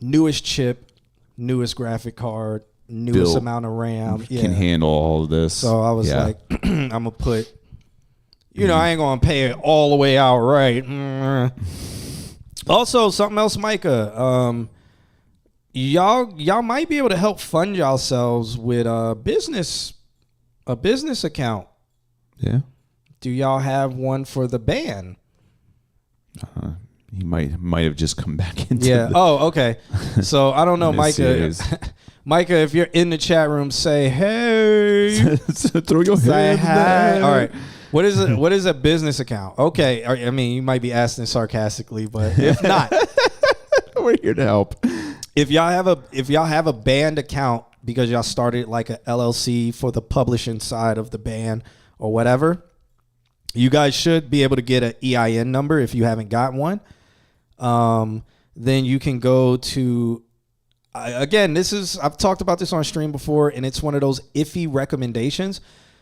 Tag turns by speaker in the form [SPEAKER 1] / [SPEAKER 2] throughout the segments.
[SPEAKER 1] newest chip, newest graphic card, newest amount of RAM.
[SPEAKER 2] Can handle all of this.
[SPEAKER 1] So I was like, I'm going to put, I ain't going to pay it all the way out right. Also, something else, Micah. Y'all might be able to help fund yourselves with a business account.
[SPEAKER 2] Yeah.
[SPEAKER 1] Do y'all have one for the band?
[SPEAKER 2] He might have just come back into
[SPEAKER 1] Okay. So I don't know, Micah. Micah, if you're in the chat room, say hey.
[SPEAKER 2] Throw your hand there.
[SPEAKER 1] All right. What is a business account? Okay. I mean, you might be asking sarcastically, but if not,
[SPEAKER 2] we're here to help.
[SPEAKER 1] If y'all have a band account because y'all started like a LLC for the publishing side of the band or whatever, you guys should be able to get an EIN number if you haven't got one. Then you can go to, again, I've talked about this on stream before, and it's one of those iffy recommendations.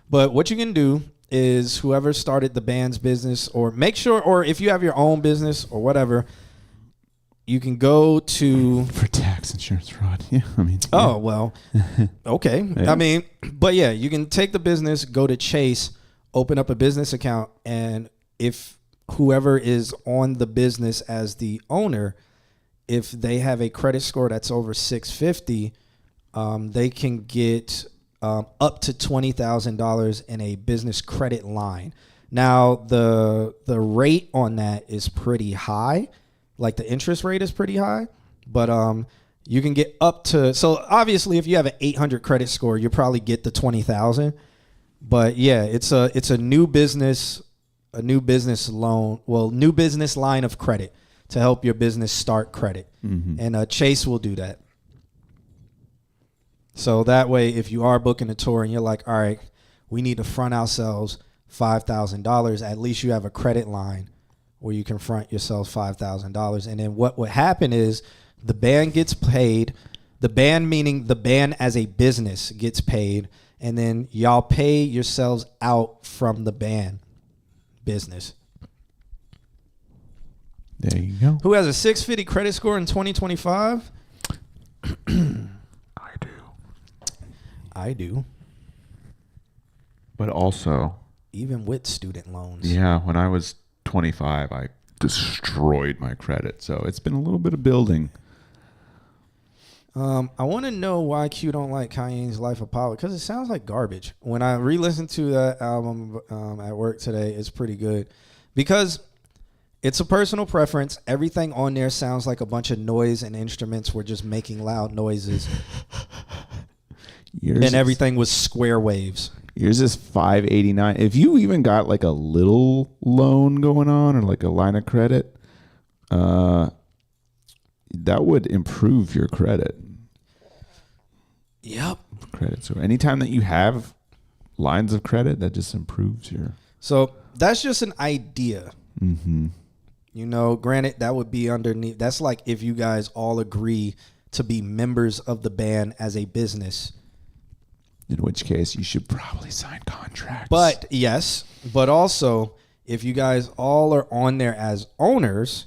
[SPEAKER 1] But what you can do is whoever started the band's business, or make sure, or if you have your own business or whatever, you can go to
[SPEAKER 2] for tax, insurance, fraud. Yeah, I mean.
[SPEAKER 1] Oh well, okay.
[SPEAKER 2] Yeah.
[SPEAKER 1] I mean, but yeah, you can take the business, go to Chase, open up a business account, and if whoever is on the business as the owner, if they have a credit score that's over 650, they can get up to $20,000 in a business credit line. Now, the rate on that is pretty high. Like the interest rate is pretty high, but you can get up to, so obviously if you have an 800 credit score, you probably get the 20,000. But yeah, it's a new business loan, new business line of credit to help your business start credit. Mm-hmm. And Chase will do that. So that way, if you are booking a tour and you're like, all right, we need to front ourselves $5,000, at least you have a credit line where you can front yourself $5,000. And then what would happen is the band gets paid, the band meaning the band as a business gets paid, and then y'all pay yourselves out from the band business.
[SPEAKER 2] There you go.
[SPEAKER 1] Who has a 650 credit score in 2025? I do.
[SPEAKER 2] But also,
[SPEAKER 1] even with student loans.
[SPEAKER 2] Yeah, when I was 25, I destroyed my credit. So it's been a little bit of building.
[SPEAKER 1] I want to know why Q don't like Kanye's Life of Pablo, because it sounds like garbage. When I re-listened to that album at work today, it's pretty good because it's a personal preference. Everything on there sounds like a bunch of noise and instruments were just making loud noises. And everything was square waves.
[SPEAKER 2] Yours is $589. If you even got like a little loan going on or like a line of credit, that would improve your credit.
[SPEAKER 1] Yep.
[SPEAKER 2] Credit. So anytime that you have lines of credit, that just improves your.
[SPEAKER 1] So that's just an idea.
[SPEAKER 2] Mm-hmm.
[SPEAKER 1] You know, granted, that would be underneath. That's like if you guys all agree to be members of the band as a business.
[SPEAKER 2] In which case, you should probably sign contracts.
[SPEAKER 1] But yes, but also if you guys all are on there as owners,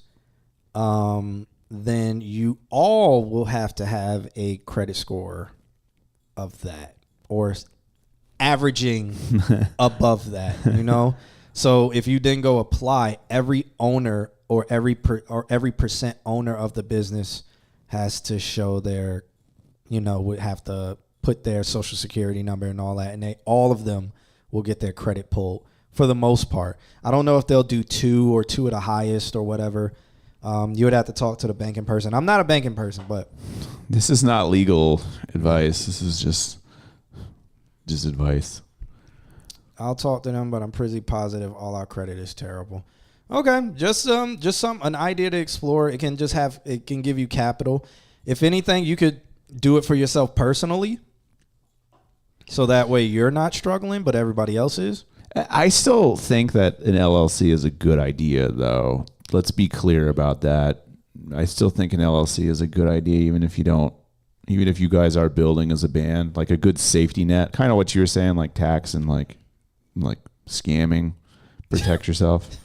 [SPEAKER 1] then you all will have to have a credit score of that or averaging above that, you know? So if you then go apply, every owner or every percent owner of the business has to show their, would have to put their social security number and all that, and all of them will get their credit pulled for the most part. I don't know if they'll do two at the highest or whatever. You would have to talk to the banking person. I'm not a banking person, but
[SPEAKER 2] this is not legal advice. This is just advice.
[SPEAKER 1] I'll talk to them, but I'm pretty positive all our credit is terrible. Okay, just an idea to explore. It can give you capital. If anything, you could do it for yourself personally. So that way you're not struggling, but everybody else is.
[SPEAKER 2] I still think that an LLC is a good idea, though. Let's be clear about that. I still think an LLC is a good idea, even if you guys are building as a band, like a good safety net, kind of what you were saying, like tax and like scamming, protect yourself.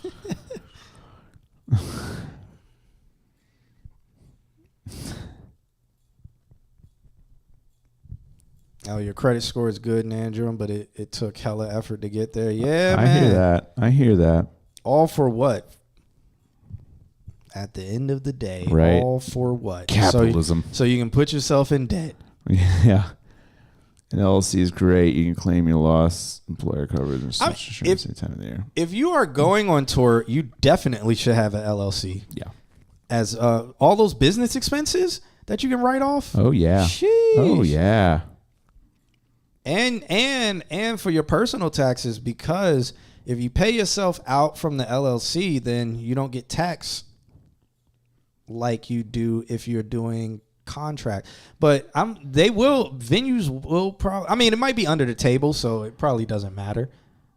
[SPEAKER 1] Oh, your credit score is good, Nandrum, but it took hella effort to get there. Yeah,
[SPEAKER 2] I
[SPEAKER 1] man.
[SPEAKER 2] hear that. I hear that.
[SPEAKER 1] All for what? At the end of the day,
[SPEAKER 2] Right.
[SPEAKER 1] all for what?
[SPEAKER 2] Capitalism.
[SPEAKER 1] So you can put yourself in debt.
[SPEAKER 2] Yeah. An LLC is great. You can claim your loss, employer coverage, and
[SPEAKER 1] I'm-
[SPEAKER 2] social insurance any time of the year.
[SPEAKER 1] If you are going on tour, you definitely should have an LLC.
[SPEAKER 2] Yeah.
[SPEAKER 1] As all those business expenses that you can write off.
[SPEAKER 2] Oh yeah.
[SPEAKER 1] Sheesh.
[SPEAKER 2] Oh yeah.
[SPEAKER 1] And for your personal taxes, because if you pay yourself out from the LLC, then you don't get taxed like you do if you're doing contract. But venues will probably, I mean, it might be under the table, so it probably doesn't matter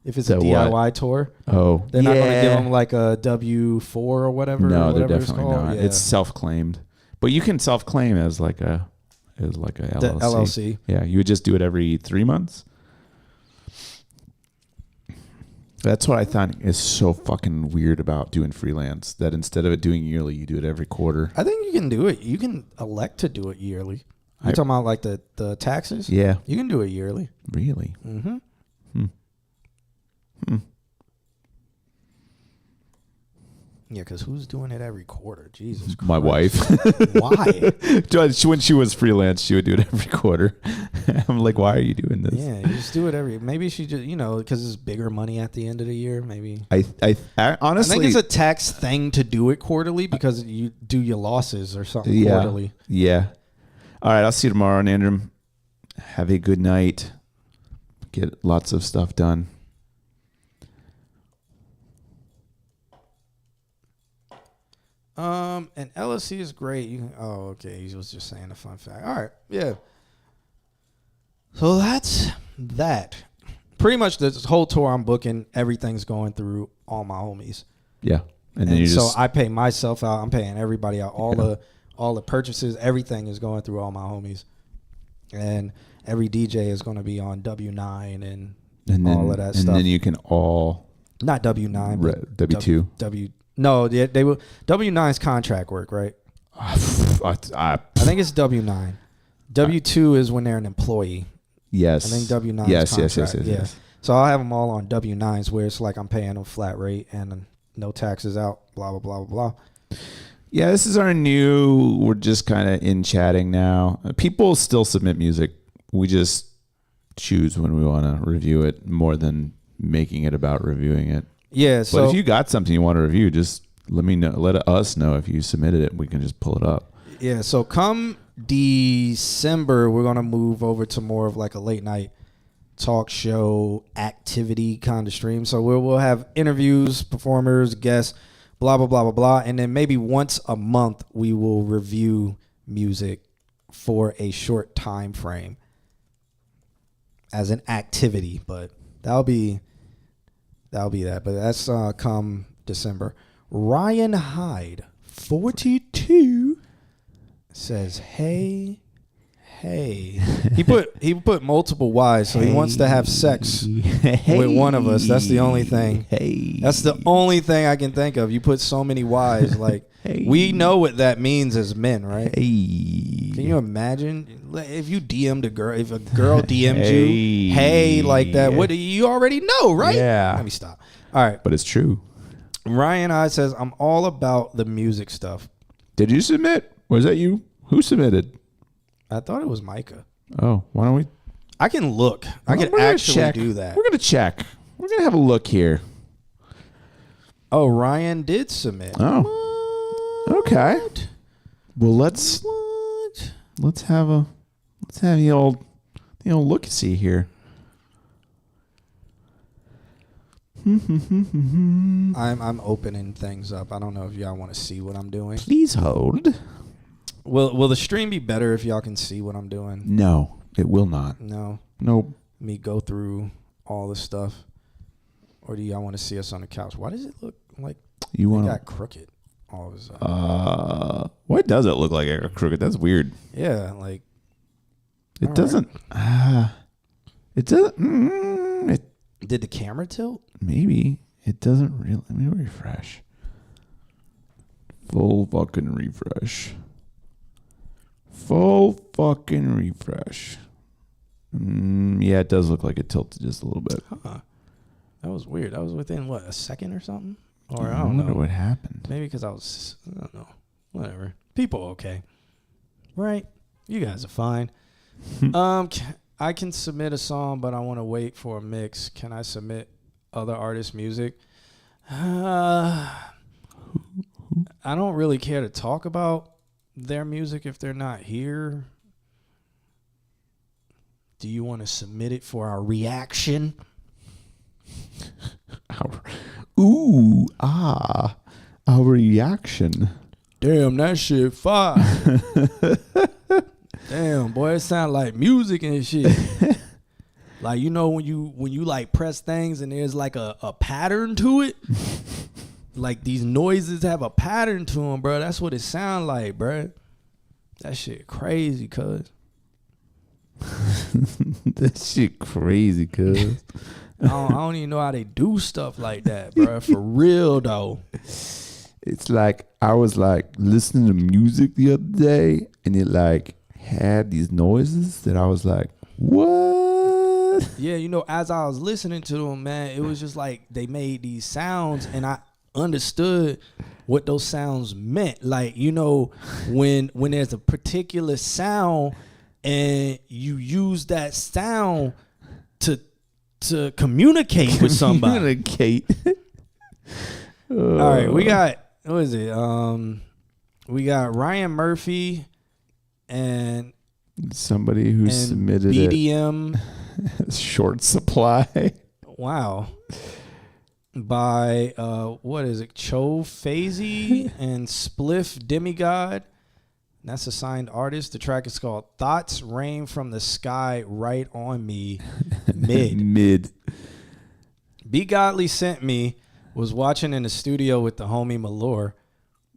[SPEAKER 1] if it's a
[SPEAKER 2] So
[SPEAKER 1] DIY
[SPEAKER 2] what?
[SPEAKER 1] tour.
[SPEAKER 2] Oh,
[SPEAKER 1] They're not going to give them like a W-4 or whatever.
[SPEAKER 2] No, they're
[SPEAKER 1] whatever it's
[SPEAKER 2] definitely
[SPEAKER 1] called.
[SPEAKER 2] not.
[SPEAKER 1] Yeah.
[SPEAKER 2] It's self-claimed, but you can self-claim as like a LLC.
[SPEAKER 1] The LLC.
[SPEAKER 2] Yeah, you would just do it every 3 months. That's what I thought is so fucking weird about doing freelance. That instead of it doing yearly, you do it every quarter.
[SPEAKER 1] I think you can do it. You can elect to do it yearly. You're talking about like the taxes?
[SPEAKER 2] Yeah,
[SPEAKER 1] You can do it yearly.
[SPEAKER 2] really.
[SPEAKER 1] Mm-hmm. Yeah, because who's doing it every quarter? Jesus Christ.
[SPEAKER 2] My wife.
[SPEAKER 1] Why?
[SPEAKER 2] When she was freelance, she would do it every quarter. I'm like, why are you doing this?
[SPEAKER 1] Yeah, you just do it every. Maybe she just, because it's bigger money at the end of the year. Maybe.
[SPEAKER 2] I honestly
[SPEAKER 1] I think it's a tax thing to do it quarterly because you do your losses or something
[SPEAKER 2] yeah,
[SPEAKER 1] quarterly.
[SPEAKER 2] Yeah. All right, I'll see you tomorrow, Nandrum. Have a good night. Get lots of stuff done.
[SPEAKER 1] And LSC is great. Okay. He was just saying a fun fact. All right. Yeah. So that's that. Pretty much this whole tour I'm booking, everything's going through all my homies.
[SPEAKER 2] Yeah. And then you
[SPEAKER 1] so
[SPEAKER 2] just
[SPEAKER 1] I pay myself out. I'm paying everybody out. All the purchases, everything is going through all my homies. And every DJ is going to be on W9 and
[SPEAKER 2] then,
[SPEAKER 1] all of that stuff.
[SPEAKER 2] And then you can all
[SPEAKER 1] Not W9, but
[SPEAKER 2] W2.
[SPEAKER 1] No, they will. W9's contract work, right? I think it's W9. W2 is when they're an employee.
[SPEAKER 2] Yes.
[SPEAKER 1] I think W9
[SPEAKER 2] yes,
[SPEAKER 1] is
[SPEAKER 2] yes.
[SPEAKER 1] contract. Yeah. So I'll have them all on W9s where it's like I'm paying them flat rate and no taxes out, blah, blah, blah, blah, blah.
[SPEAKER 2] Yeah, this is we're just kind of in chatting now. People still submit music. We just choose when we want to review it more than making it about reviewing it.
[SPEAKER 1] Yeah, so
[SPEAKER 2] But if you got something you want to review, just let me know. Let us know if you submitted it. We can just pull it up.
[SPEAKER 1] yeah, so come December, we're gonna move over to more of like a late night talk show activity kind of stream. So we'll have interviews, performers, guests, blah blah blah blah blah, and then maybe once a month we will review music for a short time frame as an activity. But that'll be that. But that's come December. Ryan Hyde, 42, says, hey. He put multiple Y's, so he wants to have sex with one of us. That's the only thing. That's the only thing I can think of. You put so many Y's. Like, we know what that means as men, right? Can you imagine if you DM'd a girl, if a girl DM'd you, hey, like that? What do you already know, right?
[SPEAKER 2] Yeah.
[SPEAKER 1] Let me stop. All right.
[SPEAKER 2] But it's true.
[SPEAKER 1] Ryan Hyde says, I'm all about the music stuff.
[SPEAKER 2] Did you submit? Was that you? Who submitted?
[SPEAKER 1] I thought it was Micah.
[SPEAKER 2] Oh, why don't we?
[SPEAKER 1] I can look. I can
[SPEAKER 2] We're gonna
[SPEAKER 1] actually
[SPEAKER 2] check.
[SPEAKER 1] do that.
[SPEAKER 2] We're going to check. We're going to have a look here.
[SPEAKER 1] Oh, Ryan did submit.
[SPEAKER 2] Oh. Okay. Well, let's have the old look see here.
[SPEAKER 1] I'm opening things up. I don't know if y'all want to see what I'm doing.
[SPEAKER 2] Please hold.
[SPEAKER 1] Will the stream be better if y'all can see what I'm doing?
[SPEAKER 2] No, it will not.
[SPEAKER 1] No.
[SPEAKER 2] Nope.
[SPEAKER 1] Me go through all the stuff, or do y'all want to see us on the couch? Why does it look like
[SPEAKER 2] You
[SPEAKER 1] it
[SPEAKER 2] want
[SPEAKER 1] got crooked all of a sudden?
[SPEAKER 2] Why does it look like a crooked? That's weird.
[SPEAKER 1] Yeah, like
[SPEAKER 2] It
[SPEAKER 1] all
[SPEAKER 2] doesn't. It doesn't.
[SPEAKER 1] did the camera tilt?
[SPEAKER 2] Maybe it doesn't really. Let me refresh. Full fucking refresh. Full fucking refresh. Yeah, it does look like it tilted just a little bit.
[SPEAKER 1] Huh. That was weird. That was within, what, a second or something? Or I
[SPEAKER 2] I
[SPEAKER 1] don't
[SPEAKER 2] wonder
[SPEAKER 1] know.
[SPEAKER 2] what happened.
[SPEAKER 1] Maybe because I don't know. Whatever. People okay. Right? You guys are fine. I can submit a song, but I want to wait for a mix. Can I submit other artists' music? I don't really care to talk about their music if they're not here. Do you want to submit it for our reaction?
[SPEAKER 2] Our reaction.
[SPEAKER 1] Damn, that shit fire. Damn, boy, it sound like music and shit. Like, you know, when you like press things and there's like a pattern to it. Like these noises have a pattern to them, bro. That's what it sound like, bro. That shit crazy, cuz.
[SPEAKER 2] That shit crazy, cuz.
[SPEAKER 1] I don't even know how they do stuff like that, bro. For real, though.
[SPEAKER 2] It's like I was like listening to music the other day, and it like had these noises that I was like, what?
[SPEAKER 1] Yeah, you know, as I was listening to them, man, it was just like they made these sounds, and I understood what those sounds meant. Like, you know, when there's a particular sound and you use that sound to communicate with somebody.
[SPEAKER 2] Communicate.
[SPEAKER 1] All right, we got, what is it? We got Ryan Murphy and
[SPEAKER 2] somebody who submitted
[SPEAKER 1] BDM
[SPEAKER 2] Short Supply.
[SPEAKER 1] Wow. By what is it? Cho Fazy and Spliff Demigod. That's a signed artist. The track is called Thoughts Rain from the Sky Right on Me. Mid. Be Godly sent me. Was watching in the studio with the homie Malore.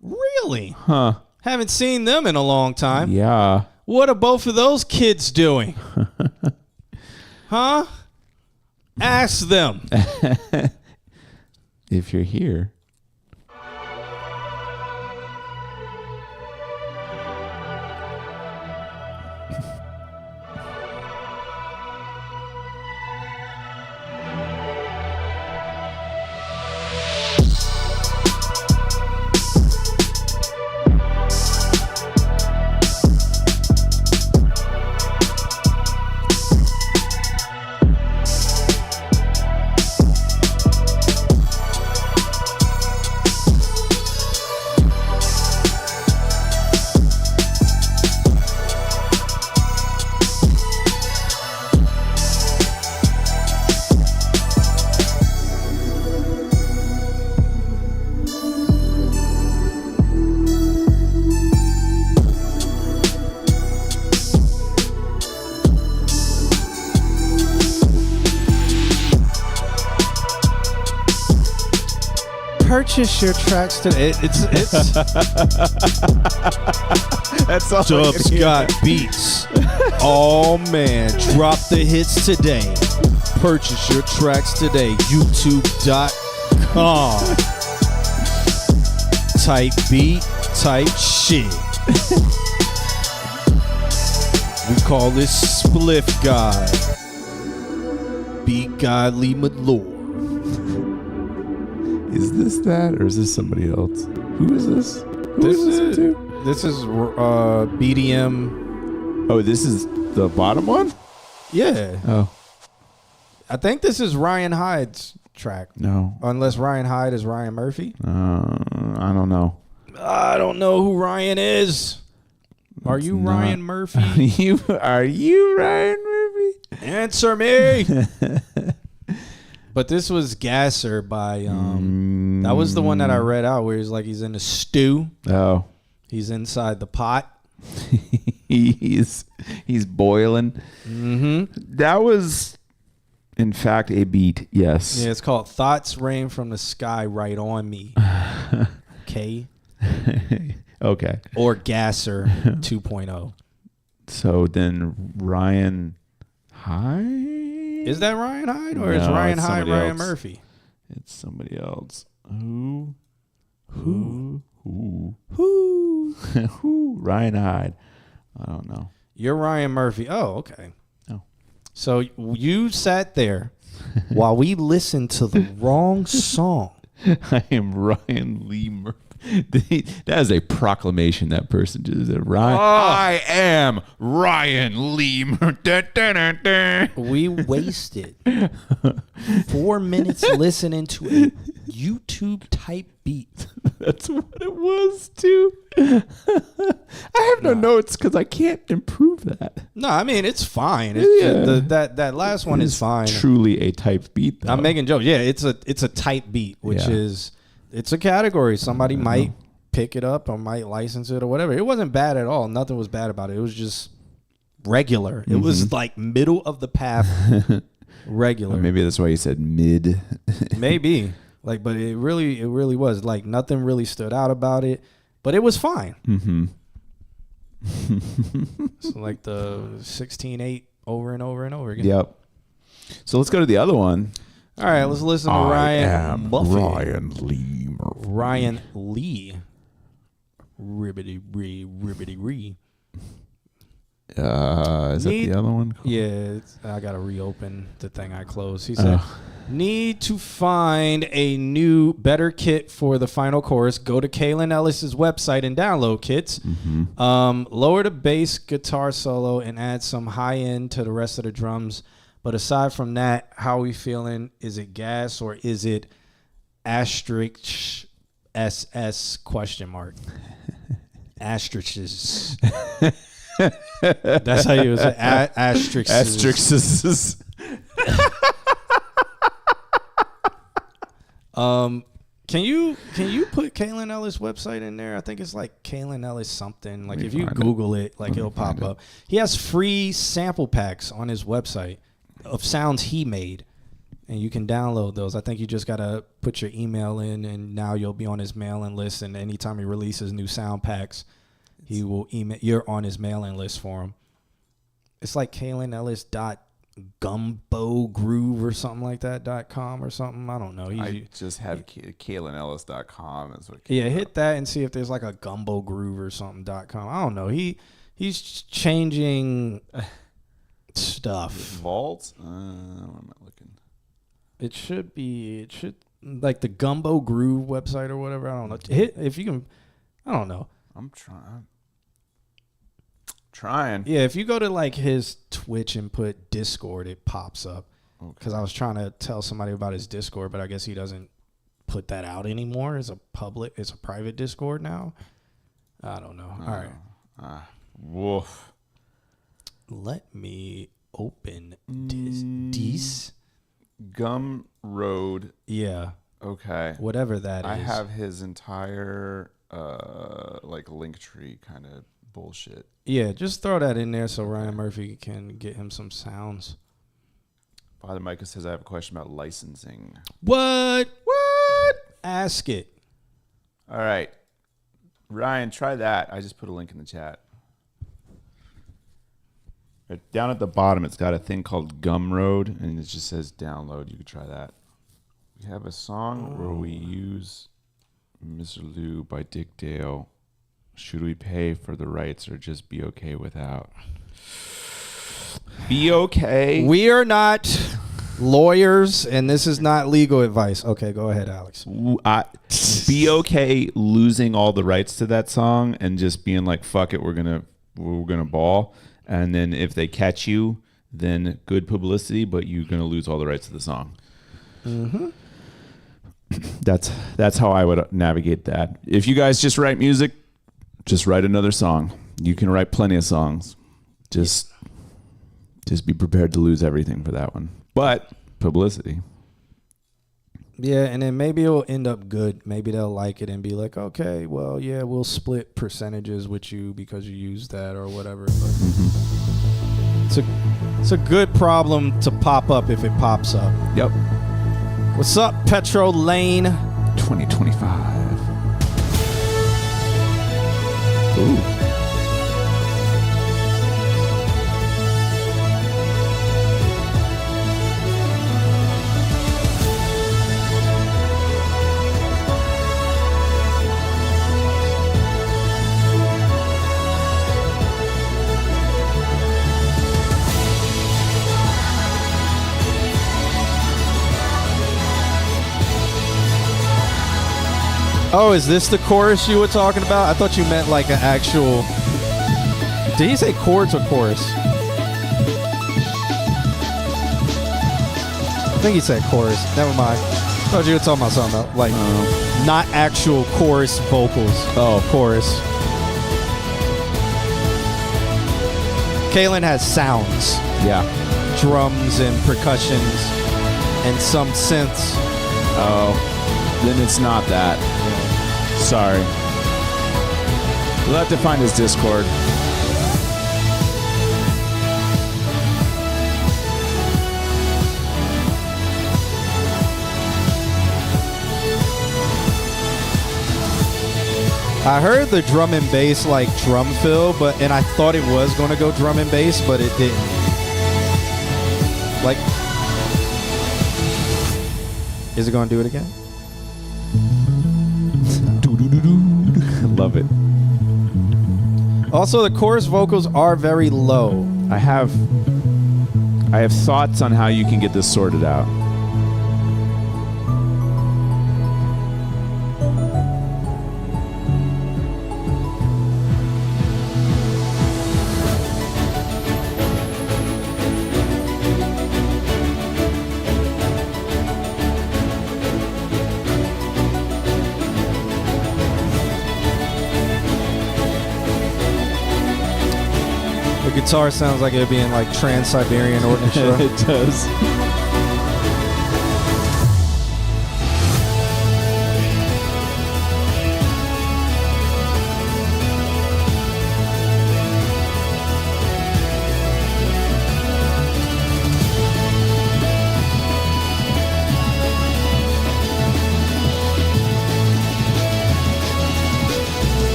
[SPEAKER 1] Really?
[SPEAKER 2] Huh.
[SPEAKER 1] Haven't seen them in a long time.
[SPEAKER 2] Yeah.
[SPEAKER 1] What are both of those kids doing? Huh? Ask them.
[SPEAKER 2] If you're here.
[SPEAKER 1] Purchase your tracks today. It's
[SPEAKER 2] That's all.
[SPEAKER 1] Dubs got beats. Oh man, drop the hits today. Purchase your tracks today. YouTube.com. Type beat, type shit. We call this Spliff God. Be Godly Malore.
[SPEAKER 2] Is this that, or is this somebody else? Who is this? Who is this to?
[SPEAKER 1] This is BDM.
[SPEAKER 2] Oh, this is the bottom one?
[SPEAKER 1] Yeah.
[SPEAKER 2] Oh.
[SPEAKER 1] I think this is Ryan Hyde's track.
[SPEAKER 2] No.
[SPEAKER 1] Unless Ryan Hyde is Ryan Murphy.
[SPEAKER 2] I don't know.
[SPEAKER 1] I don't know who Ryan is. Are you Ryan Murphy?
[SPEAKER 2] Are you Ryan Murphy?
[SPEAKER 1] Answer me. But this was Gasser by that was the one that I read out where he's like he's in a stew.
[SPEAKER 2] Oh.
[SPEAKER 1] He's inside the pot.
[SPEAKER 2] he's boiling.
[SPEAKER 1] Mm-hmm.
[SPEAKER 2] That was in fact a beat, yes.
[SPEAKER 1] Yeah, it's called Thoughts Rain from the Sky Right on Me. Okay.
[SPEAKER 2] Okay.
[SPEAKER 1] Or Gasser 2.0.
[SPEAKER 2] So then Ryan Hyde?
[SPEAKER 1] Is that Ryan Hyde or
[SPEAKER 2] No,
[SPEAKER 1] is Ryan
[SPEAKER 2] it's
[SPEAKER 1] Hyde
[SPEAKER 2] somebody
[SPEAKER 1] Ryan
[SPEAKER 2] else.
[SPEAKER 1] Murphy?
[SPEAKER 2] It's somebody else. Who? Ryan Hyde. I don't know.
[SPEAKER 1] You're Ryan Murphy. Oh, okay.
[SPEAKER 2] Oh.
[SPEAKER 1] So you sat there while we listened to the wrong song.
[SPEAKER 2] I am Ryan Lee Murphy. That is a proclamation that person just said. I am Ryan Lee Murphy.
[SPEAKER 1] We wasted 4 minutes listening to a YouTube type beat.
[SPEAKER 2] That's what it was too. I have no notes because I can't improve that.
[SPEAKER 1] No, I mean it's fine. It's that last one is fine.
[SPEAKER 2] Truly a type beat. Though.
[SPEAKER 1] I'm making jokes. Yeah, it's a type beat, which is it's a category. Somebody might pick it up or might license it or whatever. It wasn't bad at all. Nothing was bad about it. It was just regular. It was like middle of the path, regular.
[SPEAKER 2] Or maybe that's why you said mid.
[SPEAKER 1] Maybe. Like, but it really was like nothing really stood out about it, but it was fine.
[SPEAKER 2] Mm-hmm.
[SPEAKER 1] So like the 16/8 over and over and over again.
[SPEAKER 2] Yep. So let's go to the other one.
[SPEAKER 1] All right, let's listen to Ryan Buffy.
[SPEAKER 2] Ryan Lee Murphy.
[SPEAKER 1] Ryan Lee. Ribbity ree.
[SPEAKER 2] Is that the other one?
[SPEAKER 1] Yeah, I gotta reopen the thing I closed. He said, "Need to find a new, better kit for the final chorus. Go to Kaylin Ellis's website and download kits. Lower the bass guitar solo and add some high end to the rest of the drums. But aside from that, how are we feeling? Is it gas or is it asterisk SS question mark? Asterisks." That's how you say asterisks.
[SPEAKER 2] Asterisks.
[SPEAKER 1] Can you put Kaylin Ellis website in there? I think it's like Kaylin Ellis something. Like if you Google it, like it'll pop up. He has free sample packs on his website of sounds he made, and you can download those. I think you just gotta put your email in, and now you'll be on his mailing list. And anytime he releases new sound packs, he will email. You're on his mailing list for him. It's like KaylinEllis.gumbogroove or something like that .com or something. I don't know.
[SPEAKER 2] I just have KaylinEllis.com.
[SPEAKER 1] Hit that and see if there's like a Gumbo Groove or something .com. I don't know. He's changing stuff.
[SPEAKER 2] Vault? Where am I looking?
[SPEAKER 1] It should like the Gumbo Groove website or whatever. I don't know. Hit if you can. I don't know.
[SPEAKER 2] I'm trying.
[SPEAKER 1] Yeah, if you go to like his Twitch and put Discord, it pops up. Because I was trying to tell somebody about his Discord, but I guess he doesn't put that out anymore. It's a private Discord now. I don't know. All right.
[SPEAKER 2] Woof.
[SPEAKER 1] Let me open this.
[SPEAKER 2] Gumroad.
[SPEAKER 1] Yeah.
[SPEAKER 2] Okay.
[SPEAKER 1] Whatever that is.
[SPEAKER 2] I have his entire like link tree kind of bullshit.
[SPEAKER 1] Yeah, just throw that in there so Ryan Murphy can get him some sounds.
[SPEAKER 2] Father Micah says I have a question about licensing.
[SPEAKER 1] What? Ask it.
[SPEAKER 2] All right. Ryan, try that. I just put a link in the chat. Right down at the bottom, it's got a thing called Gumroad, and it just says download. You could try that. We have a song where we use Mr. Lou by Dick Dale. Should we pay for the rights or just be okay without? Be okay.
[SPEAKER 1] We are not lawyers, and this is not legal advice. Okay, go ahead, Alex.
[SPEAKER 2] Be okay losing all the rights to that song and just being like, fuck it, we're gonna ball. And then if they catch you, then good publicity, but you're gonna lose all the rights to the song. Mm-hmm. That's how I would navigate that. If you guys just write music, just write another song. You can write plenty of songs. Just be prepared to lose everything for that one. But publicity.
[SPEAKER 1] Yeah, and then maybe it'll end up good. Maybe they'll like it and be like, okay, well, yeah, we'll split percentages with you because you used that or whatever. But it's a good problem to pop up if it pops up.
[SPEAKER 2] Yep.
[SPEAKER 1] What's up, Petro Lane?
[SPEAKER 2] 2025. Ooh.
[SPEAKER 1] Oh, is this the chorus you were talking about? I thought you meant like an actual. Did he say chords or chorus? I think he said chorus. Never mind. I thought you were talking about something else. Like, not actual chorus vocals. Oh, chorus. Kalen has sounds.
[SPEAKER 2] Yeah.
[SPEAKER 1] Drums and percussions and some synths.
[SPEAKER 2] Oh, then it's not that. Sorry. We'll have to find his Discord.
[SPEAKER 1] I heard the drum and bass like drum fill, and I thought it was going to go drum and bass, but it didn't. Like, is it going to do it again?
[SPEAKER 2] Love it.
[SPEAKER 1] Also, the chorus vocals are very low.
[SPEAKER 2] I have thoughts on how you can get this sorted out.
[SPEAKER 1] The guitar sounds like it'd be in like Trans-Siberian Orchestra.
[SPEAKER 2] It does.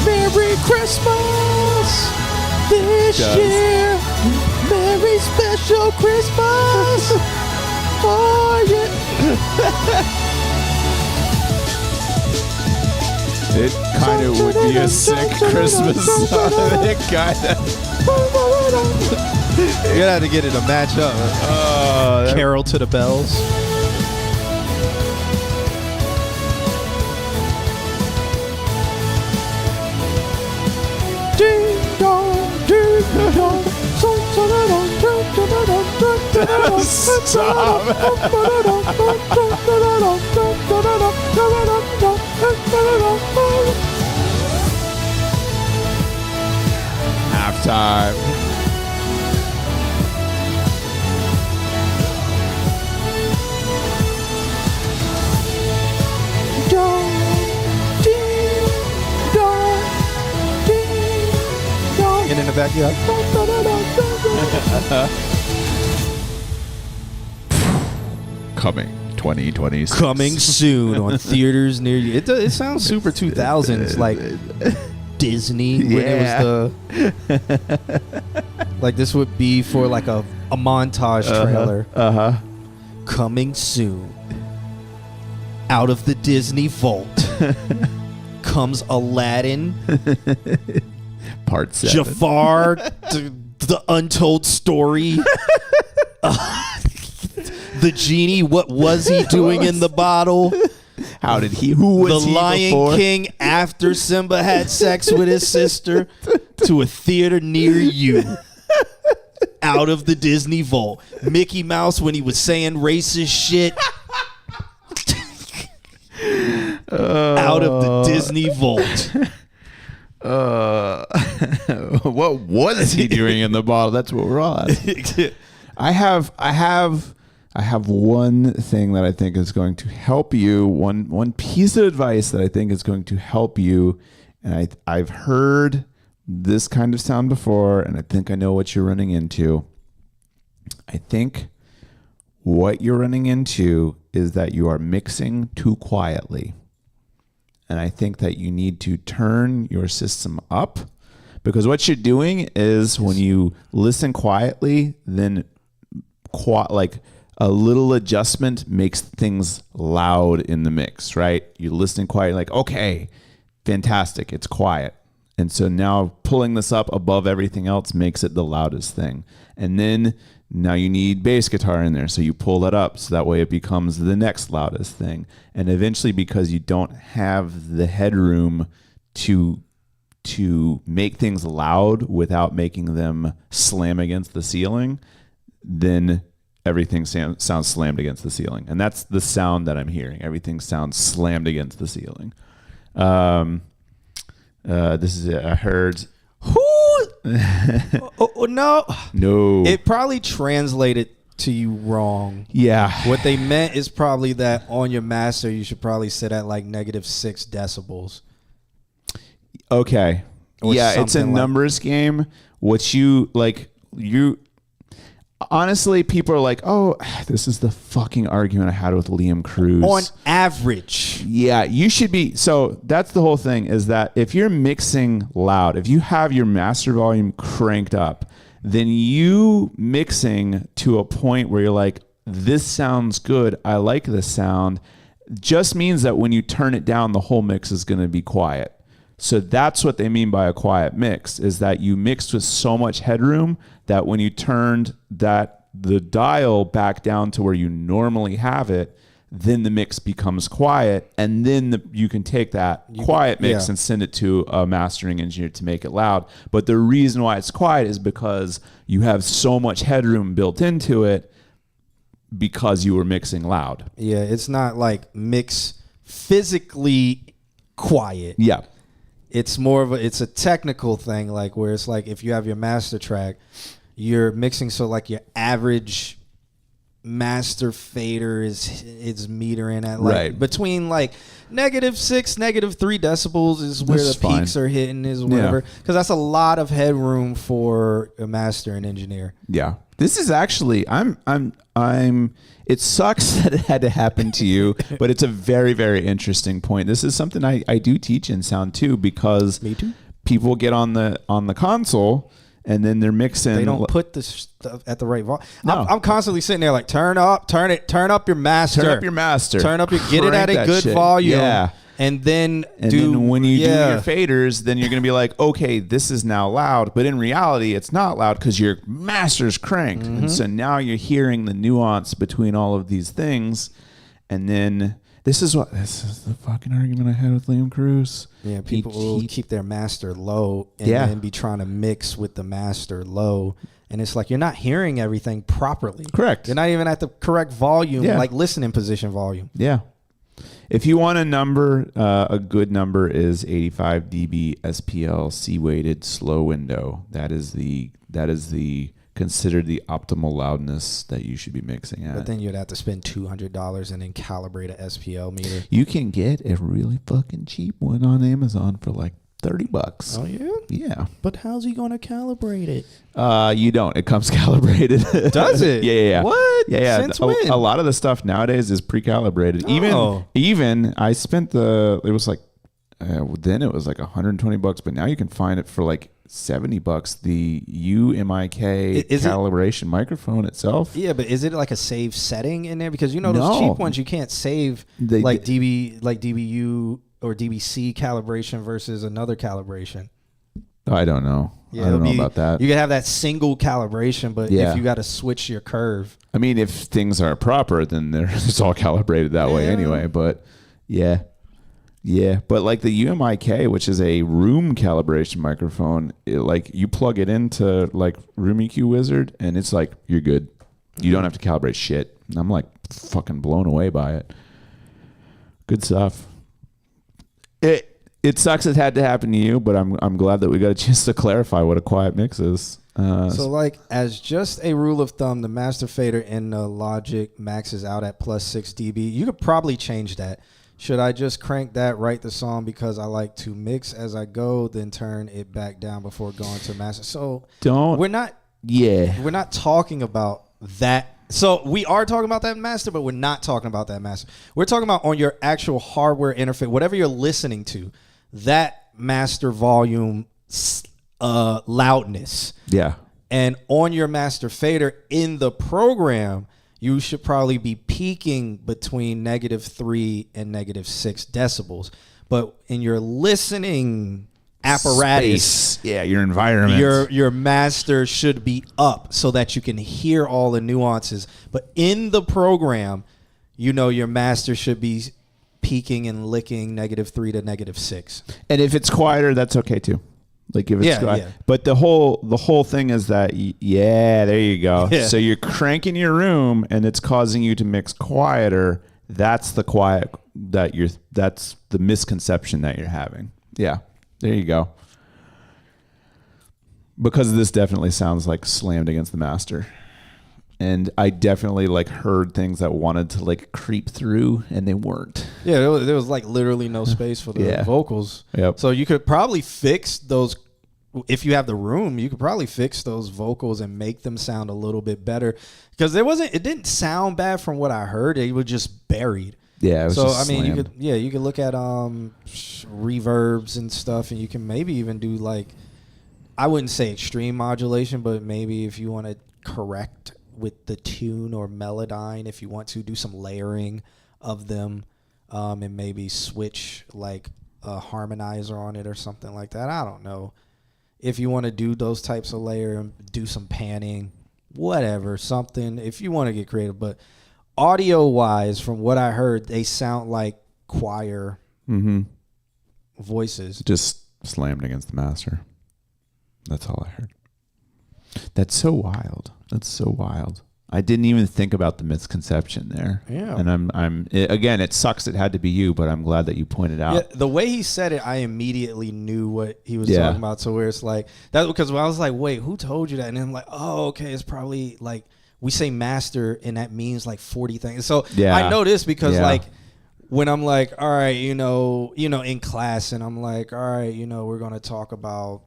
[SPEAKER 1] Merry Christmas this year. Merry special Christmas for you.
[SPEAKER 2] It kind of would be a sick Christmas song. It kind of.
[SPEAKER 1] You're gonna have to get it to match up. Carol to the bells. Ding dong, ding dong.
[SPEAKER 2] Stop. Halftime.
[SPEAKER 1] And in the backyard.
[SPEAKER 2] Coming 2026.
[SPEAKER 1] Coming soon on theaters near you. It sounds super 2000s, like Disney when it was the like this would be for like a montage trailer. Coming soon. Out of the Disney vault comes Aladdin,
[SPEAKER 2] Part 7.
[SPEAKER 1] Jafar, the untold story. The genie, what was he doing in the bottle?
[SPEAKER 2] How did he? Who was
[SPEAKER 1] the
[SPEAKER 2] he
[SPEAKER 1] Lion
[SPEAKER 2] before?
[SPEAKER 1] King after Simba had sex with his sister to a theater near you. Out of the Disney vault. Mickey Mouse when he was saying racist shit. Out of the Disney vault.
[SPEAKER 2] What was he doing in the bottle? That's what we're all asking. I have one thing that I think is going to help you. One piece of advice that I think is going to help you. And I've heard this kind of sound before, and I think I know what you're running into. I think what you're running into is that you are mixing too quietly. And I think that you need to turn your system up, because what you're doing is when you listen quietly, then like a little adjustment makes things loud in the mix, right? You listen quiet, like, okay, fantastic, it's quiet. And so now pulling this up above everything else makes it the loudest thing. And then now you need bass guitar in there. So you pull that up so that way it becomes the next loudest thing. And eventually, because you don't have the headroom to make things loud without making them slam against the ceiling, then everything sounds slammed against the ceiling. And that's the sound that I'm hearing. Everything sounds slammed against the ceiling. This is it. I heard.
[SPEAKER 1] No. It probably translated to you wrong.
[SPEAKER 2] Yeah.
[SPEAKER 1] What they meant is probably that on your master, you should probably sit at like -6 decibels.
[SPEAKER 2] Okay.
[SPEAKER 1] Or
[SPEAKER 2] yeah, it's a
[SPEAKER 1] something
[SPEAKER 2] numbers game. What you honestly, people are like, oh, this is the fucking argument I had with Liam Cruz.
[SPEAKER 1] On average.
[SPEAKER 2] Yeah, you should be. So that's the whole thing, is that if you're mixing loud, if you have your master volume cranked up, then you mixing to a point where you're like, this sounds good, I like this sound, just means that when you turn it down, the whole mix is going to be quiet. So that's what they mean by a quiet mix, is that you mixed with so much headroom that when you turned the dial back down to where you normally have it, then the mix becomes quiet, and then you can take that quiet mix and send it to a mastering engineer to make it loud. But the reason why it's quiet is because you have so much headroom built into it because you were mixing loud.
[SPEAKER 1] Yeah, it's not like mix physically quiet.
[SPEAKER 2] Yeah.
[SPEAKER 1] It's more of it's a technical thing, like where it's like if you have your master track, you're mixing so like your average master fader is metering at like between like -6, -3 decibels is where the peaks are hitting, is whatever, because that's a lot of headroom for a master and engineer.
[SPEAKER 2] Yeah, this is actually it sucks that it had to happen to you, but it's a very, very interesting point. This is something I do teach in sound too, because
[SPEAKER 1] Me too.
[SPEAKER 2] People get on the console and then they're mixing.
[SPEAKER 1] They don't put the stuff at the right volume.
[SPEAKER 2] No.
[SPEAKER 1] I'm constantly sitting there like, turn up your master.
[SPEAKER 2] Turn up your master.
[SPEAKER 1] Get it at a good volume.
[SPEAKER 2] Yeah.
[SPEAKER 1] And then
[SPEAKER 2] when you do your faders, then you're going to be like, okay, this is now loud. But in reality, it's not loud because your master's cranked. Mm-hmm. And so now you're hearing the nuance between all of these things. And then this is the fucking argument I had with Liam Cruz.
[SPEAKER 1] Yeah, people will keep their master low and then be trying to mix with the master low. And it's like you're not hearing everything properly.
[SPEAKER 2] Correct.
[SPEAKER 1] You're not even at the correct volume, like listening position volume.
[SPEAKER 2] Yeah. If you want a number, a good number is 85 dB SPL C-weighted slow window. That is the considered the optimal loudness that you should be mixing at.
[SPEAKER 1] But then you'd have to spend $200 and then calibrate a SPL meter.
[SPEAKER 2] You can get a really fucking cheap one on Amazon for like $30.
[SPEAKER 1] Oh yeah?
[SPEAKER 2] Yeah.
[SPEAKER 1] But how's he gonna calibrate it?
[SPEAKER 2] You don't. It comes calibrated.
[SPEAKER 1] Does it?
[SPEAKER 2] Yeah.
[SPEAKER 1] What?
[SPEAKER 2] Yeah.
[SPEAKER 1] Since when?
[SPEAKER 2] A lot of the stuff nowadays is pre-calibrated.
[SPEAKER 1] Oh.
[SPEAKER 2] Even I spent it was like then it was like $120, but now you can find it for like $70. The UMIK calibration microphone itself.
[SPEAKER 1] Yeah, but is it like a save setting in there? Because those cheap ones you can't save DBU or DBC calibration versus another calibration.
[SPEAKER 2] I don't know. I don't know about that.
[SPEAKER 1] You can have that single calibration, but if you got to switch your curve.
[SPEAKER 2] I mean, if things are proper, then it's all calibrated that way anyway. But yeah. But like the UMIK, which is a room calibration microphone, you plug it into like Room EQ Wizard, and it's like you're good. You don't have to calibrate shit. I'm like fucking blown away by it. Good stuff. It sucks it had to happen to you, but I'm glad that we got a chance to clarify what a quiet mix is.
[SPEAKER 1] So like as just a rule of thumb, the master fader in the Logic maxes out at +6 dB. You could probably change that. Should I just crank that, write the song because I like to mix as I go, then turn it back down before going to master? So we're not talking about that. So we are talking about that master, but we're not talking about that master. We're talking about on your actual hardware interface, whatever you're listening to, that master volume loudness.
[SPEAKER 2] Yeah.
[SPEAKER 1] And on your master fader in the program, you should probably be peaking between -3 and -6 decibels. But in your listening apparatus.
[SPEAKER 2] Space. Yeah, your environment.
[SPEAKER 1] Your master should be up so that you can hear all the nuances. But in the program, your master should be peaking and licking -3 to -6.
[SPEAKER 2] And if it's quieter, that's okay too. Like if it's quiet.
[SPEAKER 1] Yeah.
[SPEAKER 2] But the whole thing is that there you go.
[SPEAKER 1] Yeah.
[SPEAKER 2] So you're cranking your room and it's causing you to mix quieter. That's the quiet that's the misconception that you're having. Yeah. There you go. Because this definitely sounds like slammed against the master. And I definitely heard things that wanted to creep through and they weren't.
[SPEAKER 1] Yeah, there was literally no space for the vocals.
[SPEAKER 2] Yep.
[SPEAKER 1] So you could probably fix those if you have the room. You could probably fix those vocals and make them sound a little bit better because it didn't sound bad from what I heard. It was just buried.
[SPEAKER 2] Yeah. It was
[SPEAKER 1] so
[SPEAKER 2] just
[SPEAKER 1] I mean,
[SPEAKER 2] slammed.
[SPEAKER 1] you could look at reverbs and stuff, and you can maybe even do I wouldn't say extreme modulation, but maybe if you want to correct with the tune or melodyne, if you want to do some layering of them, and maybe switch a harmonizer on it or something like that. I don't know. If you want to do those types of layer, do some panning, whatever, something, if you want to get creative. But audio wise, from what I heard, they sound like choir voices.
[SPEAKER 2] Just slammed against the master. That's all I heard. That's so wild. I didn't even think about the misconception there.
[SPEAKER 1] Yeah.
[SPEAKER 2] And again, it sucks it had to be you, but I'm glad that you pointed out.
[SPEAKER 1] Yeah, the way he said it, I immediately knew what he was talking about. So where it's that, because I was like, wait, who told you that? And then I'm like, oh, okay, it's probably we say master and that means 40 things. So I know this because when I'm all right, in class and I'm all right, we're going to talk about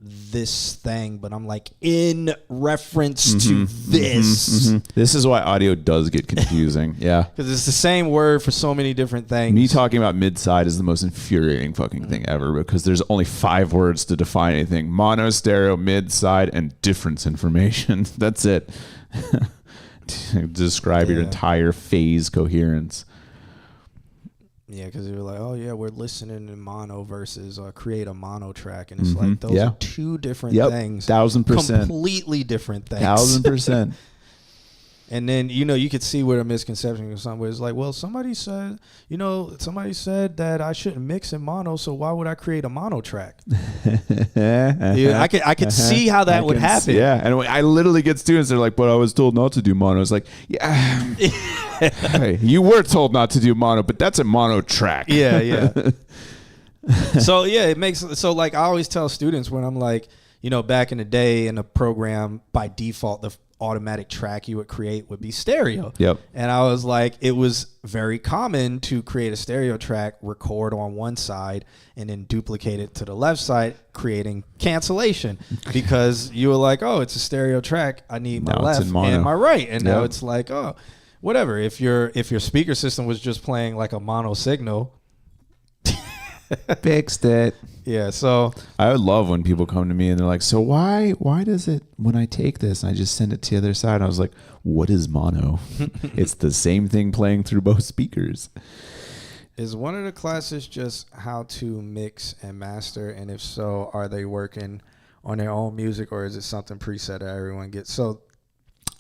[SPEAKER 1] this thing, but I'm in reference to this.
[SPEAKER 2] This is why audio does get confusing. Yeah.
[SPEAKER 1] Because it's the same word for so many different things.
[SPEAKER 2] Me talking about mid-side is the most infuriating fucking thing ever because there's only 5 words to define anything. Mono, stereo, mid-side, and difference information. That's it. To describe your entire phase coherence.
[SPEAKER 1] Yeah, because they were oh yeah, we're listening in mono versus create a mono track, and it's those are two different things.
[SPEAKER 2] 1000%.
[SPEAKER 1] Completely different things.
[SPEAKER 2] 1000%.
[SPEAKER 1] And then you could see where the misconception or something was well, somebody said that I shouldn't mix in mono, so why would I create a mono track? I could see how that would happen.
[SPEAKER 2] Yeah, and I literally get students that are but I was told not to do mono. It's hey, you were told not to do mono, but that's a mono track.
[SPEAKER 1] Yeah. So it makes I always tell students when I'm back in the day in the program, by default the automatic track you would create would be stereo.
[SPEAKER 2] Yep.
[SPEAKER 1] And I was it was very common to create a stereo track, record on one side, and then duplicate it to the left side, creating cancellation because you were oh, it's a stereo track. I need my left and my right. And now it's oh, whatever. If your speaker system was just playing a mono signal,
[SPEAKER 2] fixed it.
[SPEAKER 1] Yeah, so
[SPEAKER 2] I would love when people come to me and they're so why does it, when I take this and I just send it to the other side, I was what is mono? It's the same thing playing through both speakers.
[SPEAKER 1] Is one of the classes just how to mix and master? And if so, are they working on their own music or is it something preset that everyone gets? So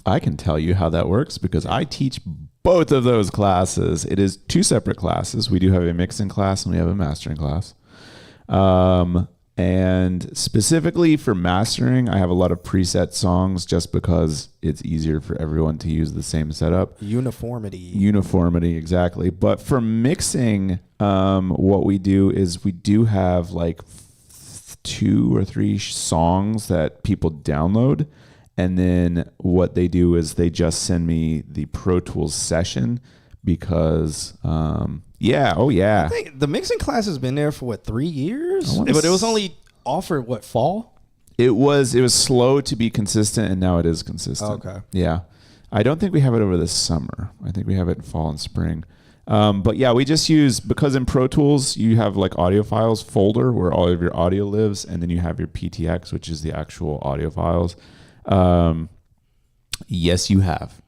[SPEAKER 2] I can tell you how that works because I teach both of those classes. It is 2 separate classes. We do have a mixing class and we have a mastering class. And specifically for mastering, I have a lot of preset songs just because it's easier for everyone to use the same setup. Uniformity, exactly. But for mixing, what we do is we do have 2 or 3 songs that people download. And then what they do is they just send me the Pro Tools session because, I
[SPEAKER 1] think the mixing class has been there for 3 years? But it was only offered fall?
[SPEAKER 2] It was slow to be consistent, and now it is consistent.
[SPEAKER 1] Okay.
[SPEAKER 2] Yeah. I don't think we have it over the summer. I think we have it in fall and spring. But yeah, we just use, because in Pro Tools, you have audio files folder where all of your audio lives, and then you have your PTX, which is the actual audio files. Yes, you have.